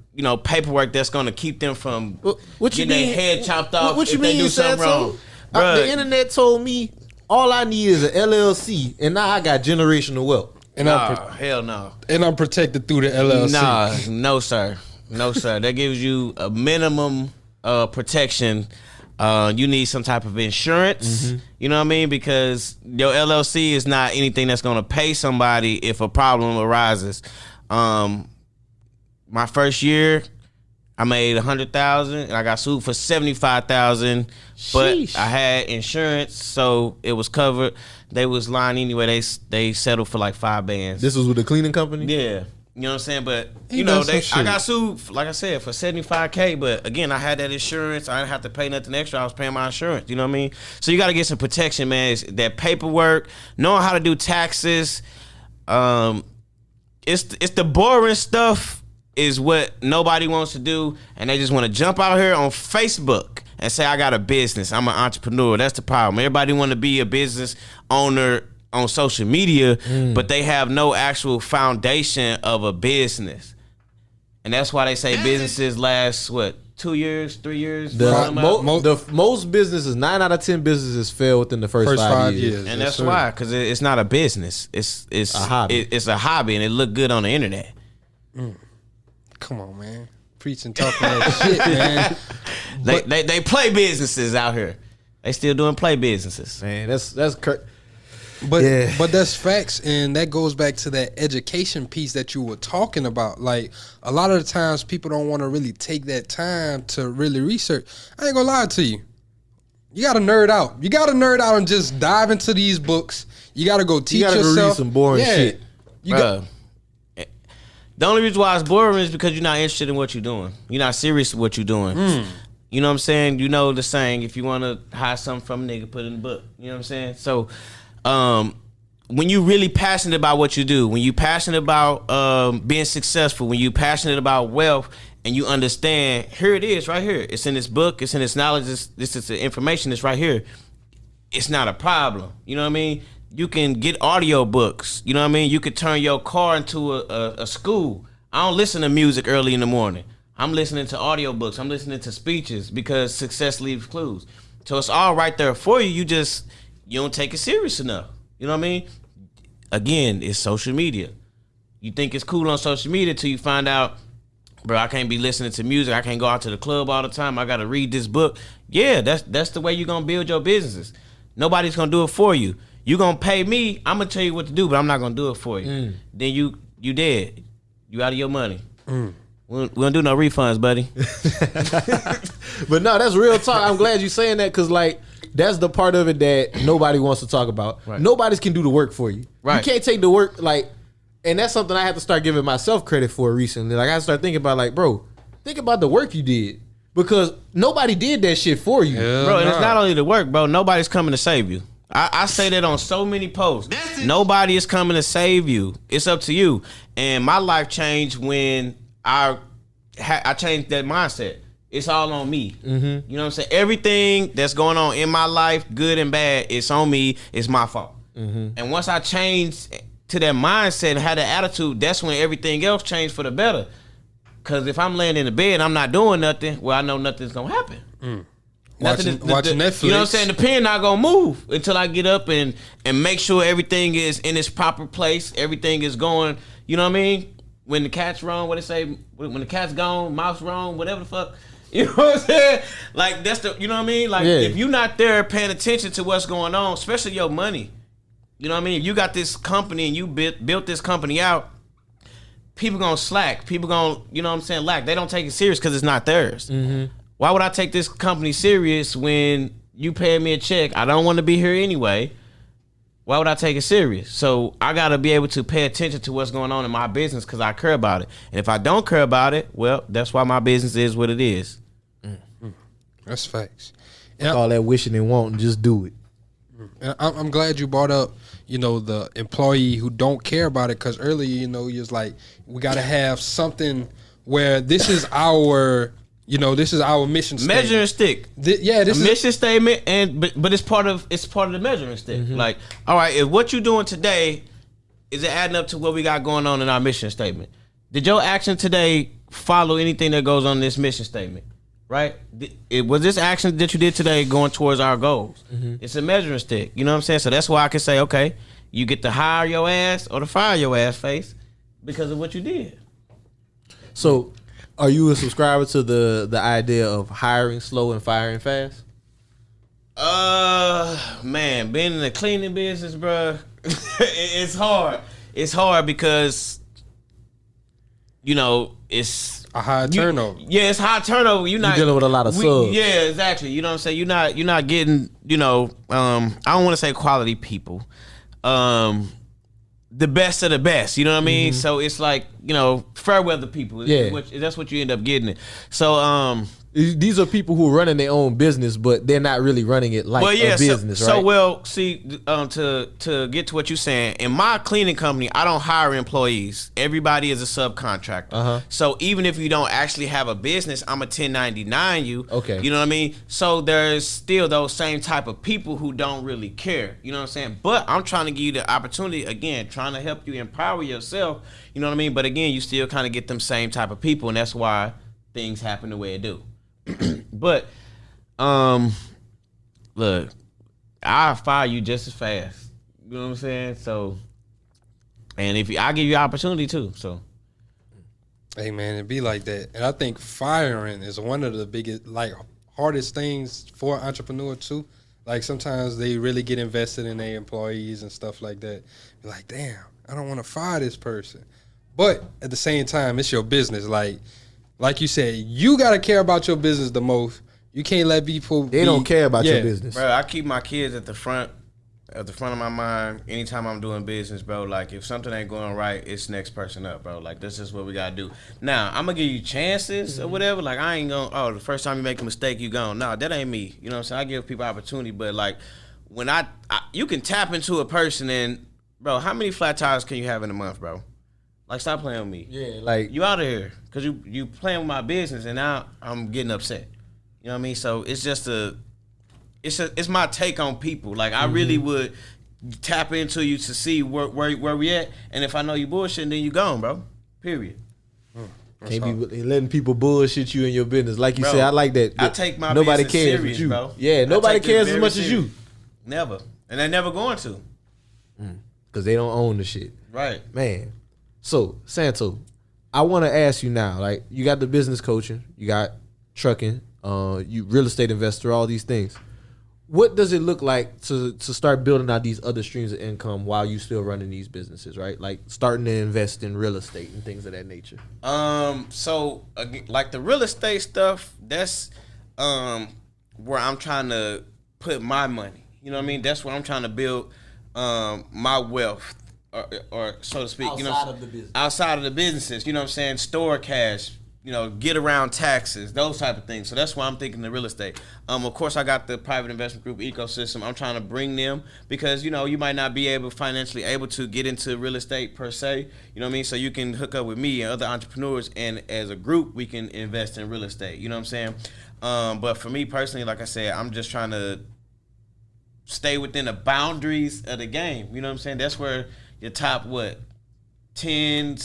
paperwork that's going to keep them from getting their head chopped off if they do something wrong. The internet told me all I need is an LLC, and now I got generational wealth. Hell no. And I'm protected through the LLC. No, sir. No, sir. That gives you a minimum protection. You need some type of insurance. You know what I mean? Because your LLC is not anything that's going to pay somebody if a problem arises. My first year, I made $100,000 and I got sued for $75,000. But I had insurance, so it was covered. They was lying anyway. They settled for like 5 bands. This was with the cleaning company? Yeah. You know what I'm saying? But, you know, I got sued, like I said, for $75K. But, again, I had that insurance. I didn't have to pay nothing extra. I was paying my insurance. You know what I mean? So you got to get some protection, man. It's that paperwork, knowing how to do taxes. It's the boring stuff is what nobody wants to do. And they just want to jump out here on Facebook and say, I got a business. I'm an entrepreneur. That's the problem. Everybody want to be a business owner on social media, but they have no actual foundation of a business. And that's why they say businesses last, 2 years, 3 years? Most businesses, 9 out of 10 businesses fail within the first 5 years. And that's why, because it's not a business. It's a hobby. It's a hobby, and it look good on the internet. Come on, man. Preaching, talking that shit, man. They play businesses out here. They still doing play businesses. Man, that's But that's facts, and that goes back to that education piece that you were talking about. Like, a lot of the times people don't want to really take that time to really research. I ain't gonna lie to you. You gotta nerd out. You gotta nerd out and just dive into these books. You gotta go teach yourself. You gotta read some boring shit. The only reason why it's boring is because you're not interested in what you're doing. You're not serious with what you're doing. You know what I'm saying? You know the saying, if you want to hide something from a nigga, put it in the book. You know what I'm saying? So, when you really passionate about what you do, when you passionate about being successful, when you passionate about wealth, and you understand, here it is right here. It's in this book. It's in this knowledge. This is the information that's right here. It's not a problem. You know what I mean? You can get audio books. You know what I mean? You could turn your car into a school. I don't listen to music early in the morning. I'm listening to audio books. I'm listening to speeches because success leaves clues. So it's all right there for you. You don't take it serious enough. You know what I mean? Again, it's social media. You think it's cool on social media till you find out, bro, I can't be listening to music. I can't go out to the club all the time. I got to read this book. Yeah, that's the way you're going to build your businesses. Nobody's going to do it for you. You're going to pay me. I'm going to tell you what to do, but I'm not going to do it for you. Then you dead. You out of your money. We don't do no refunds, buddy. But no, that's real talk. I'm glad you're saying that because, like, that's the part of it that nobody wants to talk about. Right. Nobody can do the work for you. Right. You can't take the work, like, and that's something I have to start giving myself credit for recently. Like, I have to start thinking about, like, bro, think about the work you did. Because nobody did that shit for you. Bro, and it's not only the work, bro. Nobody's coming to save you. I say that on so many posts. Nobody is coming to save you. It's up to you. And my life changed when I changed that mindset. It's all on me. You know what I'm saying? Everything that's going on in my life, good and bad, it's on me. It's my fault. And once I changed to that mindset and had that attitude, that's when everything else changed for the better. Because if I'm laying in the bed and I'm not doing nothing, well, I know nothing's going to happen. Watching Netflix. You know what I'm saying? The pen not going to move until I get up and make sure everything is in its proper place. Everything is going, you know what I mean? When the cat's wrong, what they say? When the cat's gone, mouse wrong, whatever the fuck. You know what I'm saying? Like, that's the, you know what I mean? Like, if you're not there paying attention to what's going on, especially your money, you know what I mean? If you got this company and you built this company out, people gonna slack. People gonna, you know what I'm saying, lack. They don't take it serious because it's not theirs. Why would I take this company serious when you paying me a check? I don't want to be here anyway. Why would I take it serious? So I got to be able to pay attention to what's going on in my business because I care about it. And if I don't care about it, well, that's why my business is what it is. That's facts. All that wishing and wanting, just do it. And I'm glad you brought up, you know, the employee who don't care about it, because earlier, you know, you was like, we got to have something where this is our, you know, this is our mission statement. Measuring stick. This is a mission statement, but it's part of the measuring stick. Like, all right, if what you're doing today is it adding up to what we got going on in our mission statement? Did your action today follow anything that goes on this mission statement? Right? Was this action that you did today going towards our goals? It's a measuring stick. You know what I'm saying? So that's why I can say, okay, you get to hire your ass or to fire your ass face because of what you did. So, are you a subscriber to the idea of hiring slow and firing fast? Man, being in the cleaning business, bro, it's hard. It's hard because, you know, it's a high turnover. Yeah, it's high turnover. You're dealing with a lot of subs. Yeah, exactly. You know what I'm saying? You're not getting, you know, I don't want to say quality people. The best of the best, you know what I mean? So it's like, you know, fair weather people. Yeah. That's what you end up getting. So these are people who are running their own business, but they're not really running it like a business, right? So well, see, to get to what you're saying, in my cleaning company, I don't hire employees. Everybody is a subcontractor. So even if you don't actually have a business, I'm a 1099 you. Okay. You know what I mean? So there's still those same type of people who don't really care. You know what I'm saying? But I'm trying to give you the opportunity, again, trying to help you empower yourself. You know what I mean? But again, you still kind of get them same type of people, and that's why things happen the way it do. But look, I'll fire you just as fast. You know what I'm saying? So, and if I give you opportunity too. So, hey man, it be like that. And I think firing is one of the biggest, like, hardest things for an entrepreneur too. Like, sometimes they really get invested in their employees and stuff like that. Be like, damn, I don't want to fire this person. But at the same time, it's your business. Like you said, you got to care about your business the most. You can't let people don't care about your business. Bro, I keep my kids at the front of my mind anytime I'm doing business, bro. Like, if something ain't going right, it's next person up, bro. Like, this is what we got to do. Now, I'm going to give you chances or whatever. Like, I ain't going, the first time you make a mistake, you gone. No, that ain't me. You know what I'm saying? I give people opportunity, but, like, when you can tap into a person and, bro, how many flat tires can you have in a month, bro? Like, stop playing with me. Yeah, like, you out of here because you playing with my business, and now I'm getting upset. You know what I mean? So it's just it's my take on people. Like, I really would tap into you to see where we at, and if I know you bullshitting, then you gone, bro. Period. Can't be letting people bullshit you in your business. Like you Bro, said, I like that. I take my nobody business cares serious, but you. Bro. Yeah, nobody cares as much as you. Never, and they're never going to. Because they don't own the shit. Right, man. So, Santo, I want to ask you now, like, you got the business coaching, you got trucking, you real estate investor, all these things. What does it look like to start building out these other streams of income while you still running these businesses, right? Like starting to invest in real estate and things of that nature. So like the real estate stuff, that's where I'm trying to put my money. You know what I mean? That's where I'm trying to build my wealth. Or so to speak, outside of the businesses, you know what I'm saying? Store cash, you know, get around taxes, those type of things. So that's why I'm thinking the real estate. Of course, I got the private investment group ecosystem. I'm trying to bring them because, you know, you might not be financially able to get into real estate per se. You know what I mean? So you can hook up with me and other entrepreneurs, and as a group, we can invest in real estate. You know what I'm saying? But for me personally, like I said, I'm just trying to stay within the boundaries of the game. You know what I'm saying? That's where your top 10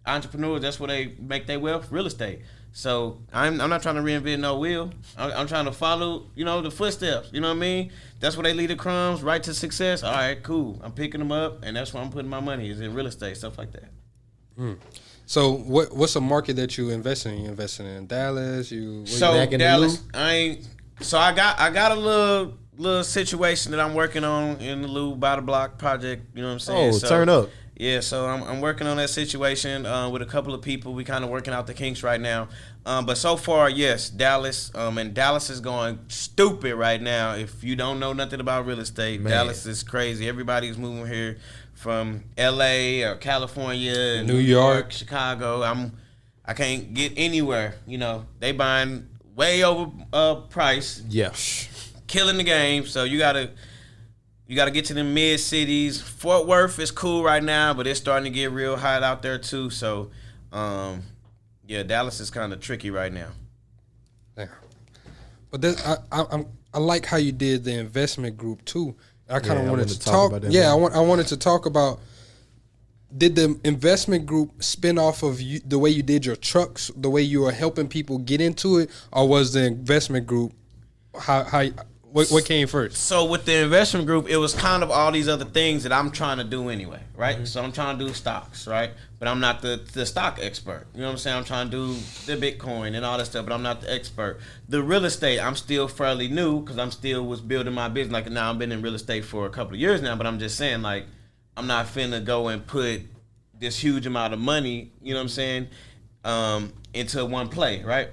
entrepreneurs, that's where they make their wealth, real estate. So I'm not trying to reinvent no wheel. I'm trying to follow, you know, the footsteps. You know what I mean? That's where they lead the crumbs right to success. All right, cool. I'm picking them up, and that's where I'm putting my money is in real estate, stuff like that. So what's a market that you invest in? You investing in Dallas? Dallas. I got a little situation that I'm working on in the Lou by the Block project. You know what I'm saying? Turn up. Yeah, so I'm working on that situation with a couple of people. We kind of working out the kinks right now. But so far, yes, Dallas. And Dallas is going stupid right now. If you don't know nothing about real estate, Dallas is crazy. Everybody's moving here from L.A. or California, New York, Chicago. I can't get anywhere. You know, they buying way over price. Yeah. Killing the game. So you gotta get to the mid cities. Fort Worth is cool right now, but it's starting to get real hot out there too. So, Dallas is kind of tricky right now. Yeah, but I like how you did the investment group too. I kind of wanted to talk about that. Yeah, I wanted to talk about. Did the investment group spin off of the way you did your trucks, the way you were helping people get into it, or was the investment group What came first? So with the investment group, it was kind of all these other things that I'm trying to do anyway, right? Mm-hmm. So I'm trying to do stocks, right? But I'm not the stock expert. You know what I'm saying? I'm trying to do the Bitcoin and all that stuff, but I'm not the expert. The real estate, I'm still fairly new because I'm still was building my business. Like now I've been in real estate for a couple of years now, but I'm just saying like I'm not finna go and put this huge amount of money, you know what I'm saying, into one play, right?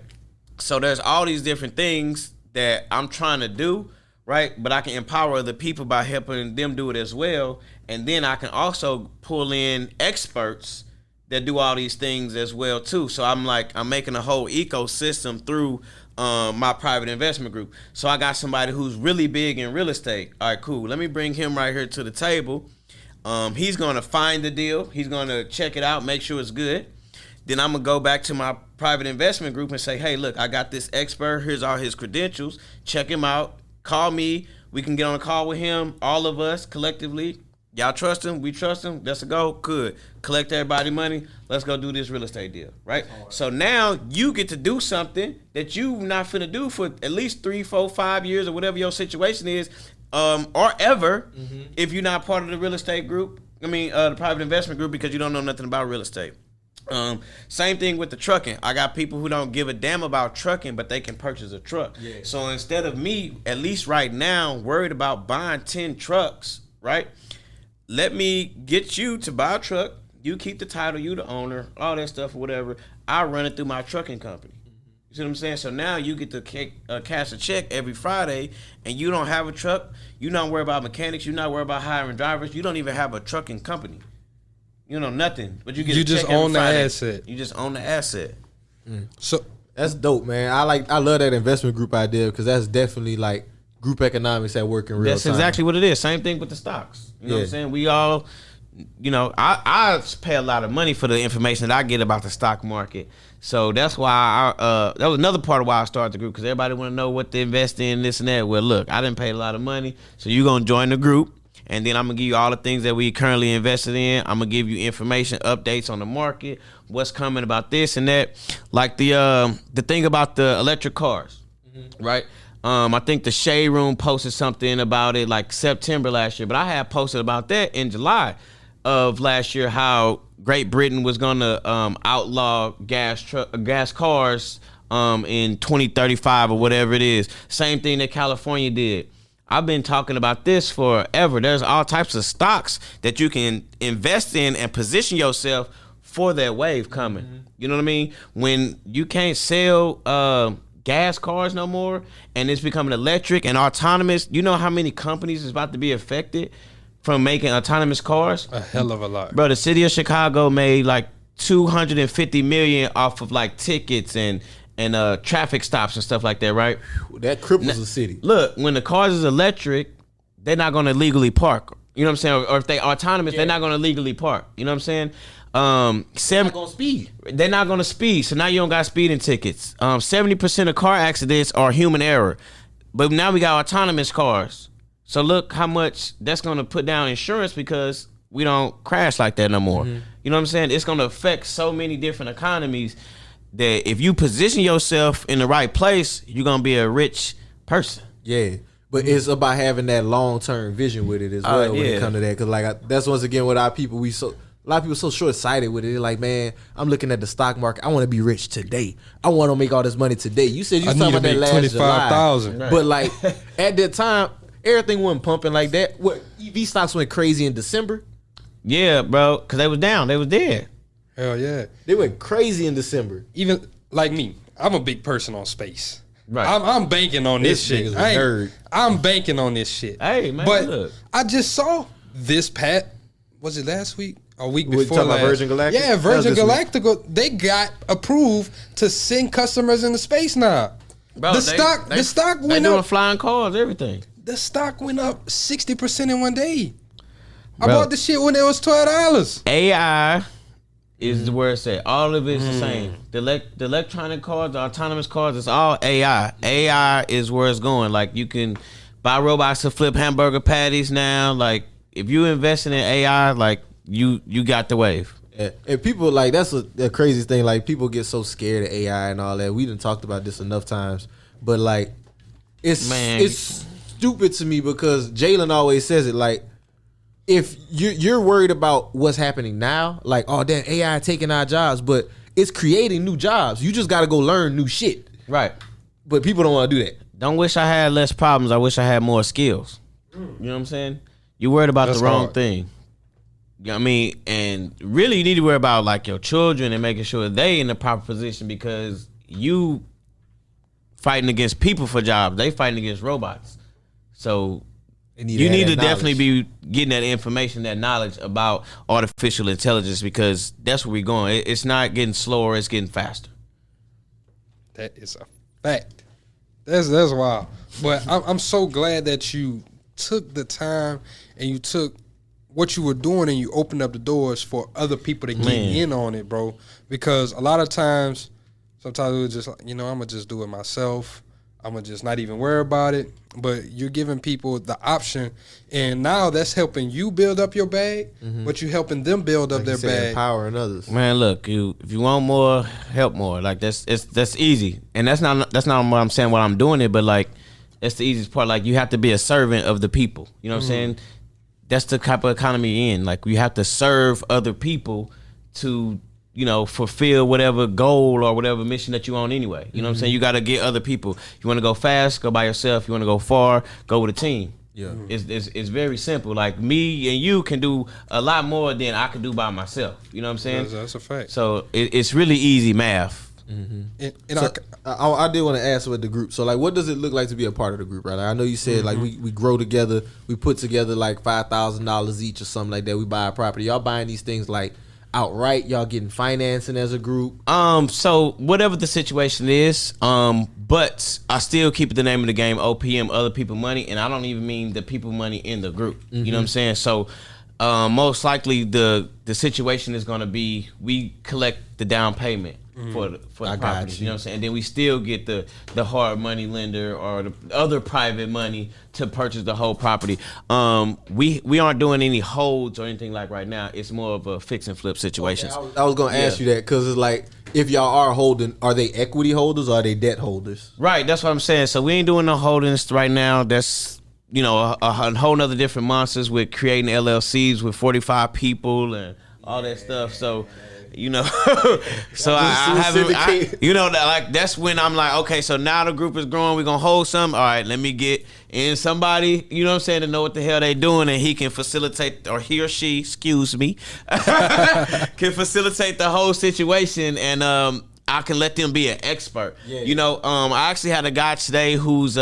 So there's all these different things that I'm trying to do, right? But I can empower other people by helping them do it as well. And then I can also pull in experts that do all these things as well too. So I'm making a whole ecosystem through my private investment group. So I got somebody who's really big in real estate. All right, cool. Let me bring him right here to the table. He's gonna find the deal. He's gonna check it out, make sure it's good. Then I'm gonna go back to my private investment group and say, hey, look, I got this expert. Here's all his credentials. Check him out. Call me. We can get on a call with him, all of us collectively. Y'all trust him? We trust him? That's a go? Good. Collect everybody money. Let's go do this real estate deal, right? So now you get to do something that you not finna do for at least 3, 4, 5 years or whatever your situation is, or ever, if you're not part of the real estate group. The private investment group, because you don't know nothing about real estate. Same thing with the trucking. I got people who don't give a damn about trucking, but they can purchase a truck. Yeah. So instead of me, at least right now, worried about buying 10 trucks, right? Let me get you to buy a truck. You keep the title, you the owner, all that stuff or whatever. I run it through my trucking company. You see what I'm saying? So now you get to cash a check every Friday, and you don't have a truck. You're not worried about mechanics. You're not worried about hiring drivers. You don't even have a trucking company. You know, nothing. But you get you a check just every own Friday. the asset. You just own the asset. So that's dope, man. I love that investment group idea because that's definitely like group economics at work in real time. That's exactly what it is. Same thing with the stocks. You know what I'm saying? We all, I pay a lot of money for the information that I get about the stock market. So that's why that was another part of why I started the group, because everybody want to know what to invest in, this and that. Well, look, I didn't pay a lot of money, so you're going to join the group. And then I'm going to give you all the things that we currently invested in. I'm going to give you information, updates on the market, what's coming about this and that. Like the thing about the electric cars, right? I think the Shade Room posted something about it like September last year. But I had posted about that in July of last year, how Great Britain was going to outlaw gas cars in 2035 or whatever it is. Same thing that California did. I've been talking about this forever. There's all types of stocks that you can invest in and position yourself for that wave coming. You know what I mean? When you can't sell gas cars no more and it's becoming electric and autonomous, you know how many companies is about to be affected from making autonomous cars? A hell of a lot. Bro, the city of Chicago made like $250 million off of like tickets and traffic stops and stuff like that, right? That cripples the city. Look, when the cars is electric, they're not going to legally park. You know what I'm saying? Or if they autonomous, they're not going to legally park. You know what I'm saying? They're not going to speed. They're not going to speed, so now you don't got speeding tickets. 70% of car accidents are human error. But now we got autonomous cars. So look how much that's going to put down insurance because we don't crash like that no more. You know what I'm saying? It's going to affect so many different economies that if you position yourself in the right place, you're going to be a rich person. Yeah. But it's about having that long-term vision with it as well when it comes to that. Because that's once again what our people, a lot of people so short-sighted with it. They're like, man, I'm looking at the stock market. I want to be rich today. I want to make all this money today. You said you was talking about that last July. Right. But like at that time, everything wasn't pumping like that. What EV stocks went crazy in December? Yeah, bro, because they was down. They was dead. Hell yeah. They went crazy in December. Even like me, I'm a big person on space. Right. I'm banking on this shit. I'm banking on this shit. Hey, man, but look. I just saw this was it last week? A week We before talking last. about Virgin Galactic? Yeah, Virgin That was Galactic, they got approved to send customers into space now. Bro, the stock they went doing up. Flying cars, everything. The stock went up 60% in one day. I Bro. bought the shit when it was $12. AI is where it's at. All of it's the same. The electronic cars, the autonomous cars, it's all AI. AI is where it's going. Like, you can buy robots to flip hamburger patties now. Like, if you investing in AI, like, you got the wave. Yeah. And people, like, that's a crazy thing. Like, people get so scared of AI and all that. We done talked about this enough times. But, like, it's stupid to me because Jalen always says it like, if you're worried about what's happening now, like, oh, damn, AI taking our jobs, but it's creating new jobs. You just got to go learn new shit. Right. But people don't want to do that. Don't wish I had less problems. I wish I had more skills. You know what I'm saying? You're worried about the wrong thing. You know what I mean? And really, you need to worry about like your children and making sure they in the proper position because you fighting against people for jobs. They fighting against robots. So you need to definitely be getting that information, that knowledge about artificial intelligence because that's where we're going. It's not getting slower, it's getting faster. That is a fact. That's wild. But I'm so glad that you took the time and you took what you were doing and you opened up the doors for other people to get in on it, bro. Because a lot of times, sometimes it was just like, I'm going to just do it myself. I'm going to just not even worry about it. But you're giving people the option, and now that's helping you build up your bag, but you're helping them build up their bag. Empowering others. Man, look, if you want more, help more. Like that's easy, and that's not what I'm saying. What I'm doing it, but like that's the easiest part. Like you have to be a servant of the people. You know what I'm saying? That's the type of economy you're in. Like you have to serve other people to fulfill whatever goal or whatever mission that you on anyway. You know what I'm saying? You got to get other people. You want to go fast, go by yourself. You want to go far, go with a team. Yeah, it's very simple. Like me and you can do a lot more than I can do by myself. You know what I'm saying? That's a fact. So it's really easy math. I did want to ask with the group. So like, what does it look like to be a part of the group? Right? Like, I know you said like we grow together. We put together like $5,000 each or something like that. We buy a property. Y'all buying these things like outright? Y'all getting financing as a group? So whatever the situation is, but I still keep the name of the game OPM, other people money, and I don't even mean the people money in the group. You know what I'm saying? So most likely the situation is going to be we collect the down payment for the property. You know what I'm saying? And then we still get the hard money lender or the other private money to purchase the whole property. We aren't doing any holds or anything like right now. It's more of a fix and flip situation. Okay, I was going to ask you that because it's like, if y'all are holding, are they equity holders or are they debt holders? Right, that's what I'm saying. So we ain't doing no holdings right now. That's a whole nother different monsters with creating LLCs with 45 people and all that stuff. So so I haven't, that's when I'm like, okay, so now the group is growing, we're gonna hold some. All right, let me get in somebody, you know what I'm saying, to know what the hell they doing, and he can facilitate, or he or she, excuse me, can facilitate the whole situation, and I can let them be an expert. I actually had a guy today who was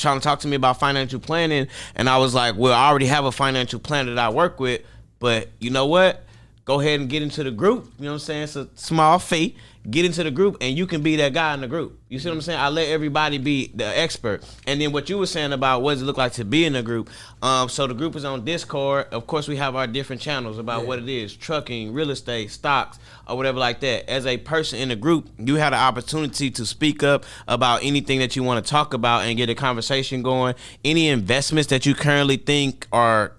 trying to talk to me about financial planning, and I was like, well, I already have a financial plan that I work with, but you know what? Go ahead and get into the group. You know what I'm saying? It's a small fee. Get into the group, and you can be that guy in the group. You see what I'm saying? I let everybody be the expert. And then what you were saying about what does it look like to be in a group. So the group is on Discord. Of course, we have our different channels about what it is, trucking, real estate, stocks, or whatever like that. As a person in the group, you have the opportunity to speak up about anything that you want to talk about and get a conversation going. Any investments that you currently think are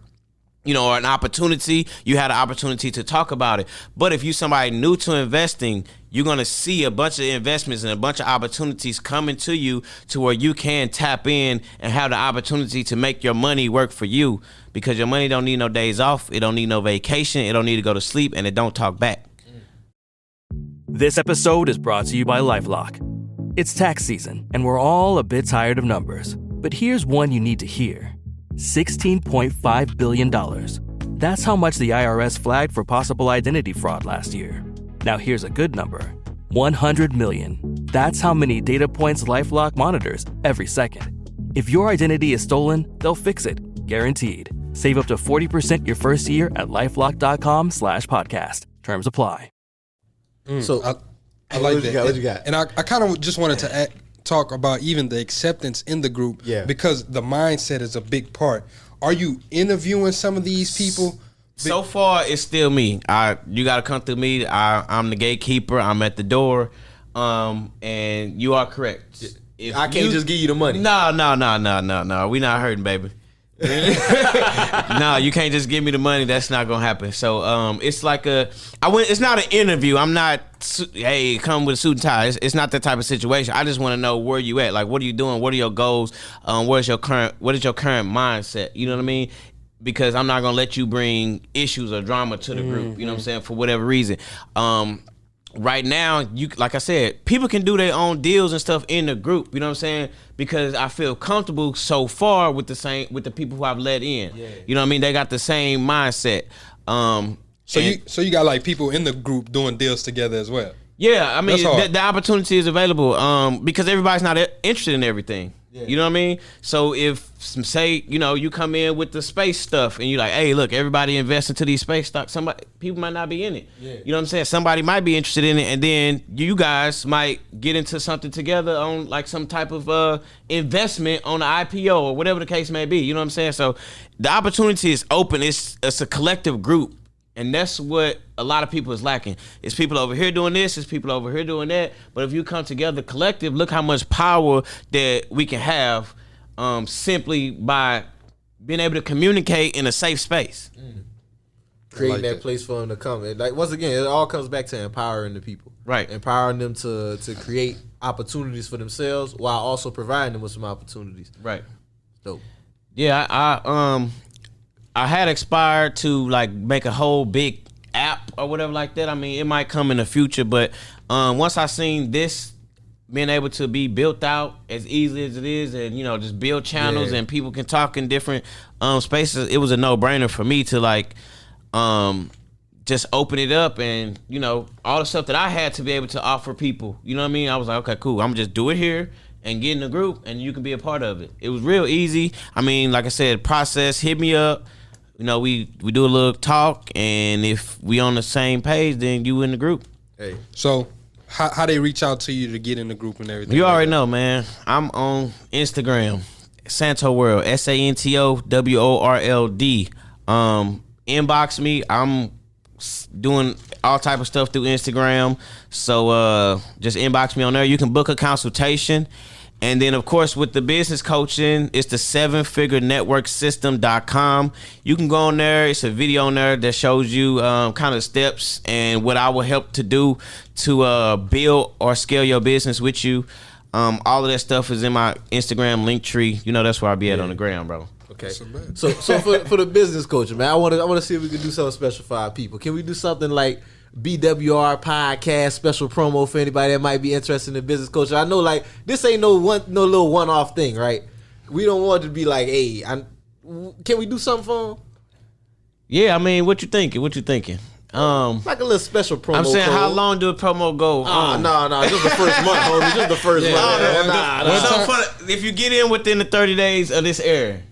or an opportunity, you had an opportunity to talk about it. But if you're somebody new to investing, you're going to see a bunch of investments and a bunch of opportunities coming to you to where you can tap in and have the opportunity to make your money work for you, because your money don't need no days off. It don't need no vacation. It don't need to go to sleep, and it don't talk back. This episode is brought to you by LifeLock. It's tax season, and we're all a bit tired of numbers. But here's one you need to hear. $16.5 billion. That's how much the IRS flagged for possible identity fraud last year. Now here's a good number. 100 million. That's how many data points LifeLock monitors every second. If your identity is stolen, they'll fix it. Guaranteed. Save up to 40% your first year at LifeLock.com/podcast. Terms apply. So I like that. What you got? And I kind of just wanted to talk about even the acceptance in the group, because the mindset is a big part. Are you interviewing some of these people? So far, it's still me. You got to come through me. I'm the gatekeeper. I'm at the door, and you are correct. I can't just give you the money. No. We not hurting, baby. No, you can't just give me the money. That's not gonna happen. So it's like it's not an interview. I'm not, hey, come with a suit and tie. It's not that type of situation. I just want to know where you at. Like, what are you doing? What are your goals? What is your current mindset? You know what I mean? Because I'm not gonna let you bring issues or drama to the group. You know what I'm saying? For whatever reason. Right now, like I said, people can do their own deals and stuff in the group. You know what I'm saying? Because I feel comfortable so far with the people who I've let in. Yeah. You know what I mean? They got the same mindset. So you got like people in the group doing deals together as well. Yeah, I mean the opportunity is available because everybody's not interested in everything. Yeah. You know what I mean? So if say you come in with the space stuff and you're like, hey, look, everybody invest into these space stocks. People might not be in it. Yeah. You know what I'm saying? Somebody might be interested in it, and then you guys might get into something together on like some type of investment on the IPO or whatever the case may be. You know what I'm saying? So the opportunity is open. It's a collective group. And that's what a lot of people is lacking. It's people over here doing this, it's people over here doing that. But if you come together collective, look how much power that we can have simply by being able to communicate in a safe space. Creating that place for them to come. Like, once again, it all comes back to empowering the people. Right. Empowering them to create opportunities for themselves while also providing them with some opportunities. Right. Dope. Yeah, I had aspired to like make a whole big app or whatever like that. I mean, it might come in the future, but once I seen this being able to be built out as easily as it is, and just build channels and people can talk in different spaces, it was a no-brainer for me to like just open it up and all the stuff that I had to be able to offer people. You know what I mean? I was like, okay, cool. I'm just do it here and get in the group, and you can be a part of it. It was real easy. I mean, like I said, process, hit me up. We do a little talk, and if we on the same page, then you in the group. Hey, so how they reach out to you to get in the group and everything? You already know, man. I'm on Instagram, Santo World, SantoWorld. Inbox me. I'm doing all type of stuff through Instagram, so just inbox me on there. You can book a consultation. And then, of course, with the business coaching, it's the 7figurenetworksystem.com. You can go on there. It's a video on there that shows you kind of steps and what I will help to do to build or scale your business with you. All of that stuff is in my Instagram link tree. That's where I'll be at on the gram, bro. Okay. So for the business coaching, man, I want to see if we can do something special for our people. Can we do something like BWR podcast special promo for anybody that might be interested in business coaching? I know like this ain't no little one-off thing, right? We don't want it to be like, hey, can we do something for them? Yeah, I mean, what you thinking? Like a little special promo. I'm saying, code. How long do a promo go? No, just the first month, homie. Just the first month. If you get in within the 30 days of this air.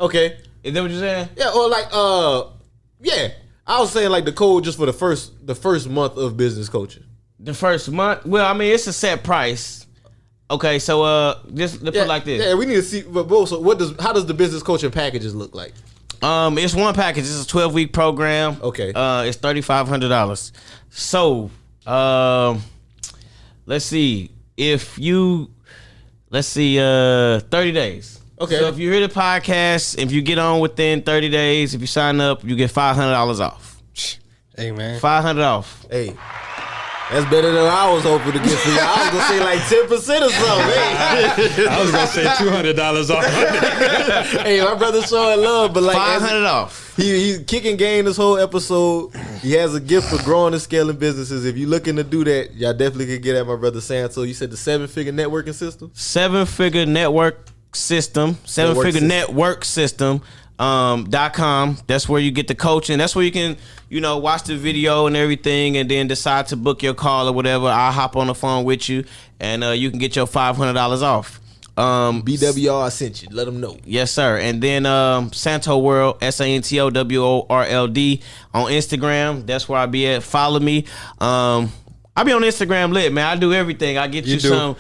Okay. Is that what you're saying? Yeah, or like yeah. I was saying like the code just for the first month of business coaching. The first month? Well, I mean, it's a set price. Okay, so just put it like this. Yeah, we need to see. But so how does the business coaching packages look like? It's one package. It's a 12-week program. Okay. It's $3,500. So, let's see. 30 days. Okay. So if you hear the podcast, if you get on within 30 days, if you sign up, you get $500 off. Hey, man. $500 off. Hey. That's better than I was hoping to get for you. I was going to say like 10% or something. Hey. I was going to say $200 off. Hey, my brother's showing love, but like $500 off. He's kicking game this whole episode. He has a gift for growing and scaling businesses. If you're looking to do that, y'all definitely can get at my brother Santo. You said the 7-figure networking system? 7-figure network system, 7-figure network system. .com. That's where you get the coaching. That's where you can, watch the video and everything, and then decide to book your call or whatever. I'll hop on the phone with you, and you can get your $500 off. BWR sent you. Let them know. Yes, sir. And then Santo World, SantoWorld on Instagram. That's where I'll be at. Follow me. I be on Instagram lit, man. I do everything. I get you some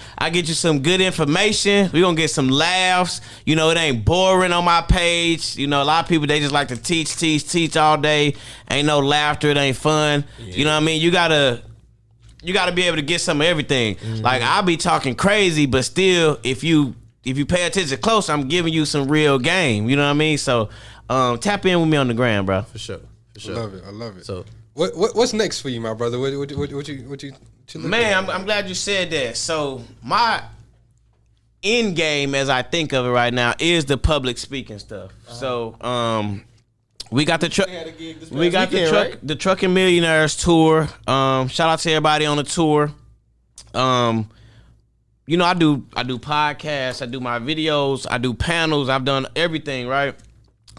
good information. We gonna get some laughs. It ain't boring on my page. A lot of people, they just like to teach all day. Ain't no laughter. It ain't fun. Yeah. You know what I mean? You gotta be able to get some of everything. Mm-hmm. Like, I'll be talking crazy, but still, if you if you pay attention close, I'm giving you some real game. You know what I mean? So tap in with me on the gram, bro. For sure. I love it. So what's next for you, my brother? What you Man, I'm glad you said that. So my end game, as I think of it right now, is the public speaking stuff. So we got the truck. The Trucking Millionaires tour. Shout out to everybody on the tour. You know, I do podcasts, I do my videos, I do panels, I've done everything, right?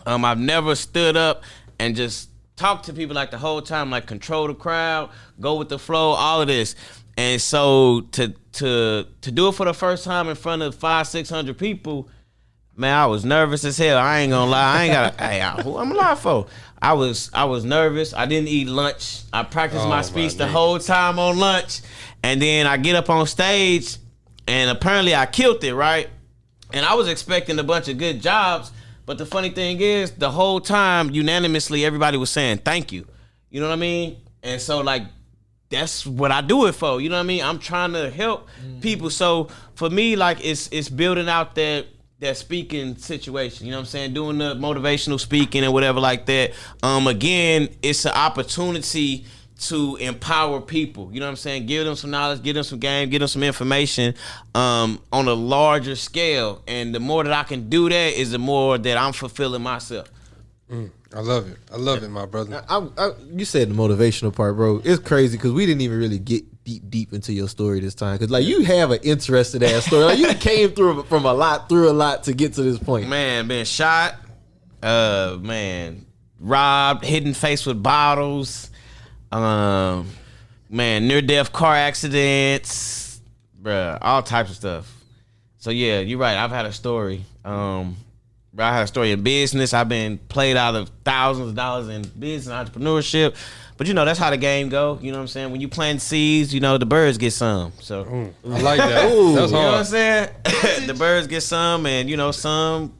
I've never stood up and just talked to people like the whole time, like control the crowd, go with the flow, all of this. And so to do it for the first time in front of 500-600 people, man, I was nervous as hell. I ain't gonna lie. I ain't got who I'm alive for. I was nervous. I didn't eat lunch. I practiced my speech the whole time on lunch. And then I get up on stage and apparently I killed it, right? And I was expecting a bunch of good jobs, but the funny thing is, the whole time, unanimously, everybody was saying thank you. You know what I mean? And so, like, that's what I do it for. You know what I mean? I'm trying to help people. So for me, like, it's building out that speaking situation. You know what I'm saying? Doing the motivational speaking and whatever like that. Again, it's an opportunity to empower people. You know what I'm saying? Give them some knowledge, give them some game, give them some information on a larger scale. And the more that I can do that is the more that I'm fulfilling myself. I love it. I love it, my brother. You said the motivational part, bro. It's crazy because we didn't even really get deep into your story this time. Because, like, you have an interesting ass story. Like, you came through a lot to get to this point. Man, been shot. Robbed, hit in face with bottles. Near-death car accidents, bruh, all types of stuff. So yeah, you're right. I've had a story. I had a story in business. I've been played out of thousands of dollars in business and entrepreneurship. But you know, that's how the game go. You know what I'm saying? When you plant seeds, you know, the birds get some. So I like that. That's you hard. know what I'm saying? The birds get some, and you know, some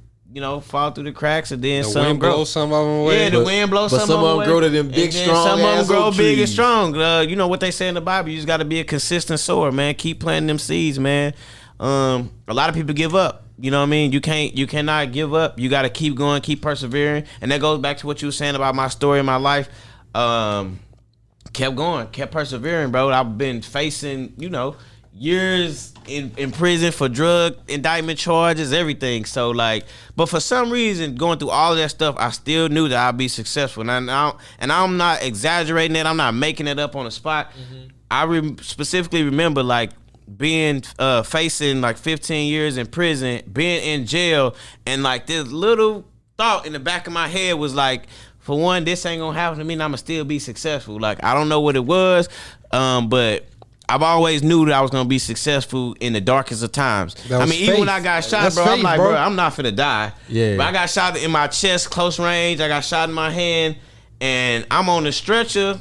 fall through the cracks, and then some wind grow. blows some of them away. Yeah, the wind blows some of them away. But some of them grow to them big, strong. Some of them grow oak big and trees. strong. You know what they say in the Bible? You just got to be a consistent sower, man. Keep planting them seeds, man. A lot of people give up. You know what I mean? You cannot give up. You got to keep going, keep persevering, and that goes back to what you were saying about my story in my life. Kept going, kept persevering, bro. I've been facing, years in prison for drug indictment charges, everything. So like, but for some reason, going through all of that stuff, I still knew that I'd be successful. And I'm not exaggerating it. I'm not making it up on the spot. I specifically remember like being facing like 15 years in prison, being in jail, and like this little thought in the back of my head was like, for one, this ain't gonna happen to me and I'ma still be successful. Like, I don't know what it was, but I've always knew that I was gonna be successful in the darkest of times. Even when I got shot, bro, I'm like, bro, I'm not finna die. Yeah. But I got shot in my chest, close range. I got shot in my hand, and I'm on the stretcher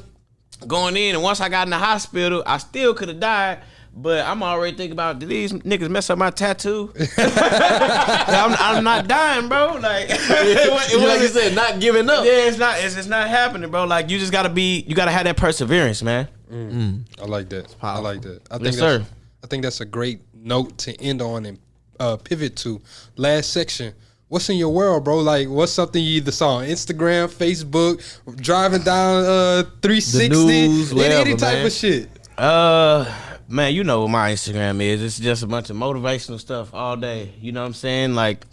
going in. And once I got in the hospital, I still could have died. But I'm already thinking about, did these niggas mess up my tattoo? I'm not dying, bro. Like, like you said, not giving up. Yeah, it's not happening, bro. Like, you just gotta have that perseverance, man. I like that. I like that. I think that's a great note to end on and pivot to. Last section. What's in your world, bro? Like, what's something you either saw on Instagram, Facebook, driving down 360, the news, any type of shit? Man, you know what my Instagram is. It's just a bunch of motivational stuff all day. You know what I'm saying? Like,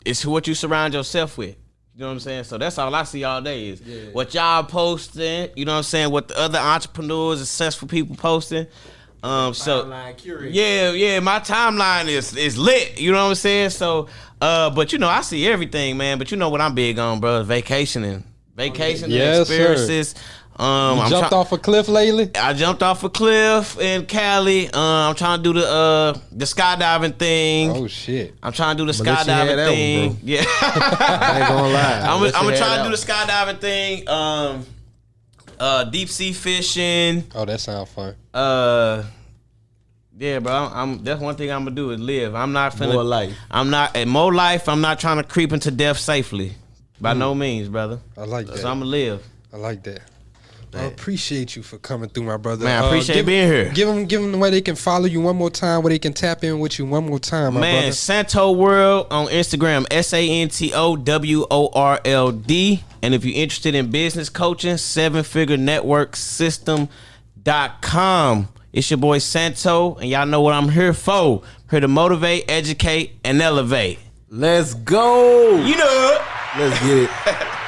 it's what you surround yourself with. You know what I'm saying? So that's all I see all day is what y'all posting. You know what I'm saying? What the other entrepreneurs, successful people posting. My timeline is lit. You know what I'm saying? So, but I see everything, man. But you know what I'm big on, bro? Vacationing experiences. Sir. You jumped off a cliff lately? I jumped off a cliff in Cali. I'm trying to do the skydiving thing. Oh shit! I'm trying to do the skydiving thing. Yeah, I ain't gonna lie. I'm gonna try to do the skydiving thing. Deep sea fishing. Oh, that sounds fun. Yeah, bro. That's one thing I'm gonna do is live. I'm not finna more life. I'm not trying to creep into death safely. By no means, brother. I like that. So I'm gonna live. I like that. I appreciate you for coming through, my brother. Man, I appreciate being here. Give them the way they can follow you one more time, where they can tap in with you one more time, my brother. Santo World on Instagram, SantoWorld. And if you're interested in business coaching, 7figurenetworksystem.com. It's your boy Santo, and y'all know what I'm here for. Here to motivate, educate, and elevate. Let's go. You know it. Let's get it.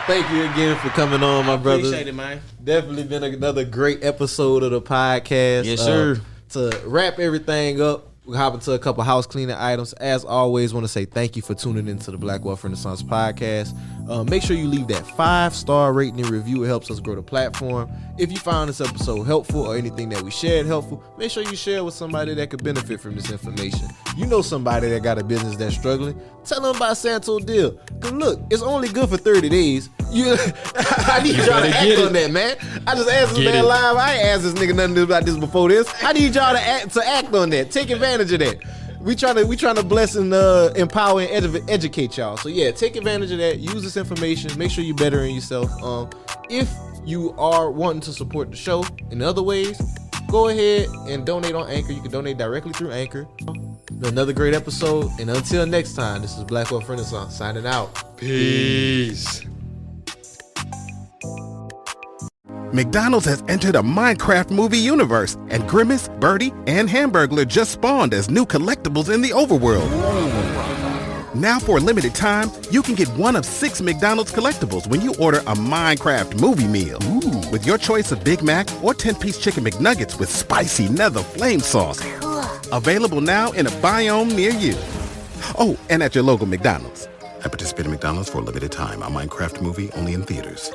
Thank you again for coming on, my brother. Appreciate it, man. Definitely been another great episode of the podcast. Yes, sir. To wrap everything up, we hop into a couple house cleaning items. As always, want to say thank you for tuning into the Black Wealth Renaissance podcast. Make sure you leave that 5-star rating and review. It helps us grow the platform. If you found this episode helpful or anything that we shared helpful, make sure you share it with somebody that could benefit from this information. You know somebody that got a business that's struggling. Tell them about Santo Deal. Cause look, it's only good for 30 days. I need y'all to act on that, man. I just asked this man live. I ain't asked this nigga nothing about this before this. I need y'all to act on that. Take advantage of that. We trying to bless and empower and educate y'all. So yeah, take advantage of that. Use this information. Make sure you bettering yourself. If you are wanting to support the show in other ways, go ahead and donate on Anchor. You can donate directly through Anchor. Another great episode. And until next time, this is Black Wealth Renaissance signing out. Peace. McDonald's has entered a Minecraft movie universe, and Grimace, Birdie, and Hamburglar just spawned as new collectibles in the overworld. Now for a limited time, you can get one of 6 McDonald's collectibles when you order a Minecraft movie meal. With your choice of Big Mac or 10-piece chicken McNuggets with spicy nether flame sauce. Available now in a biome near you. Oh, and at your local McDonald's. I participate in McDonald's for a limited time. A Minecraft movie only in theaters.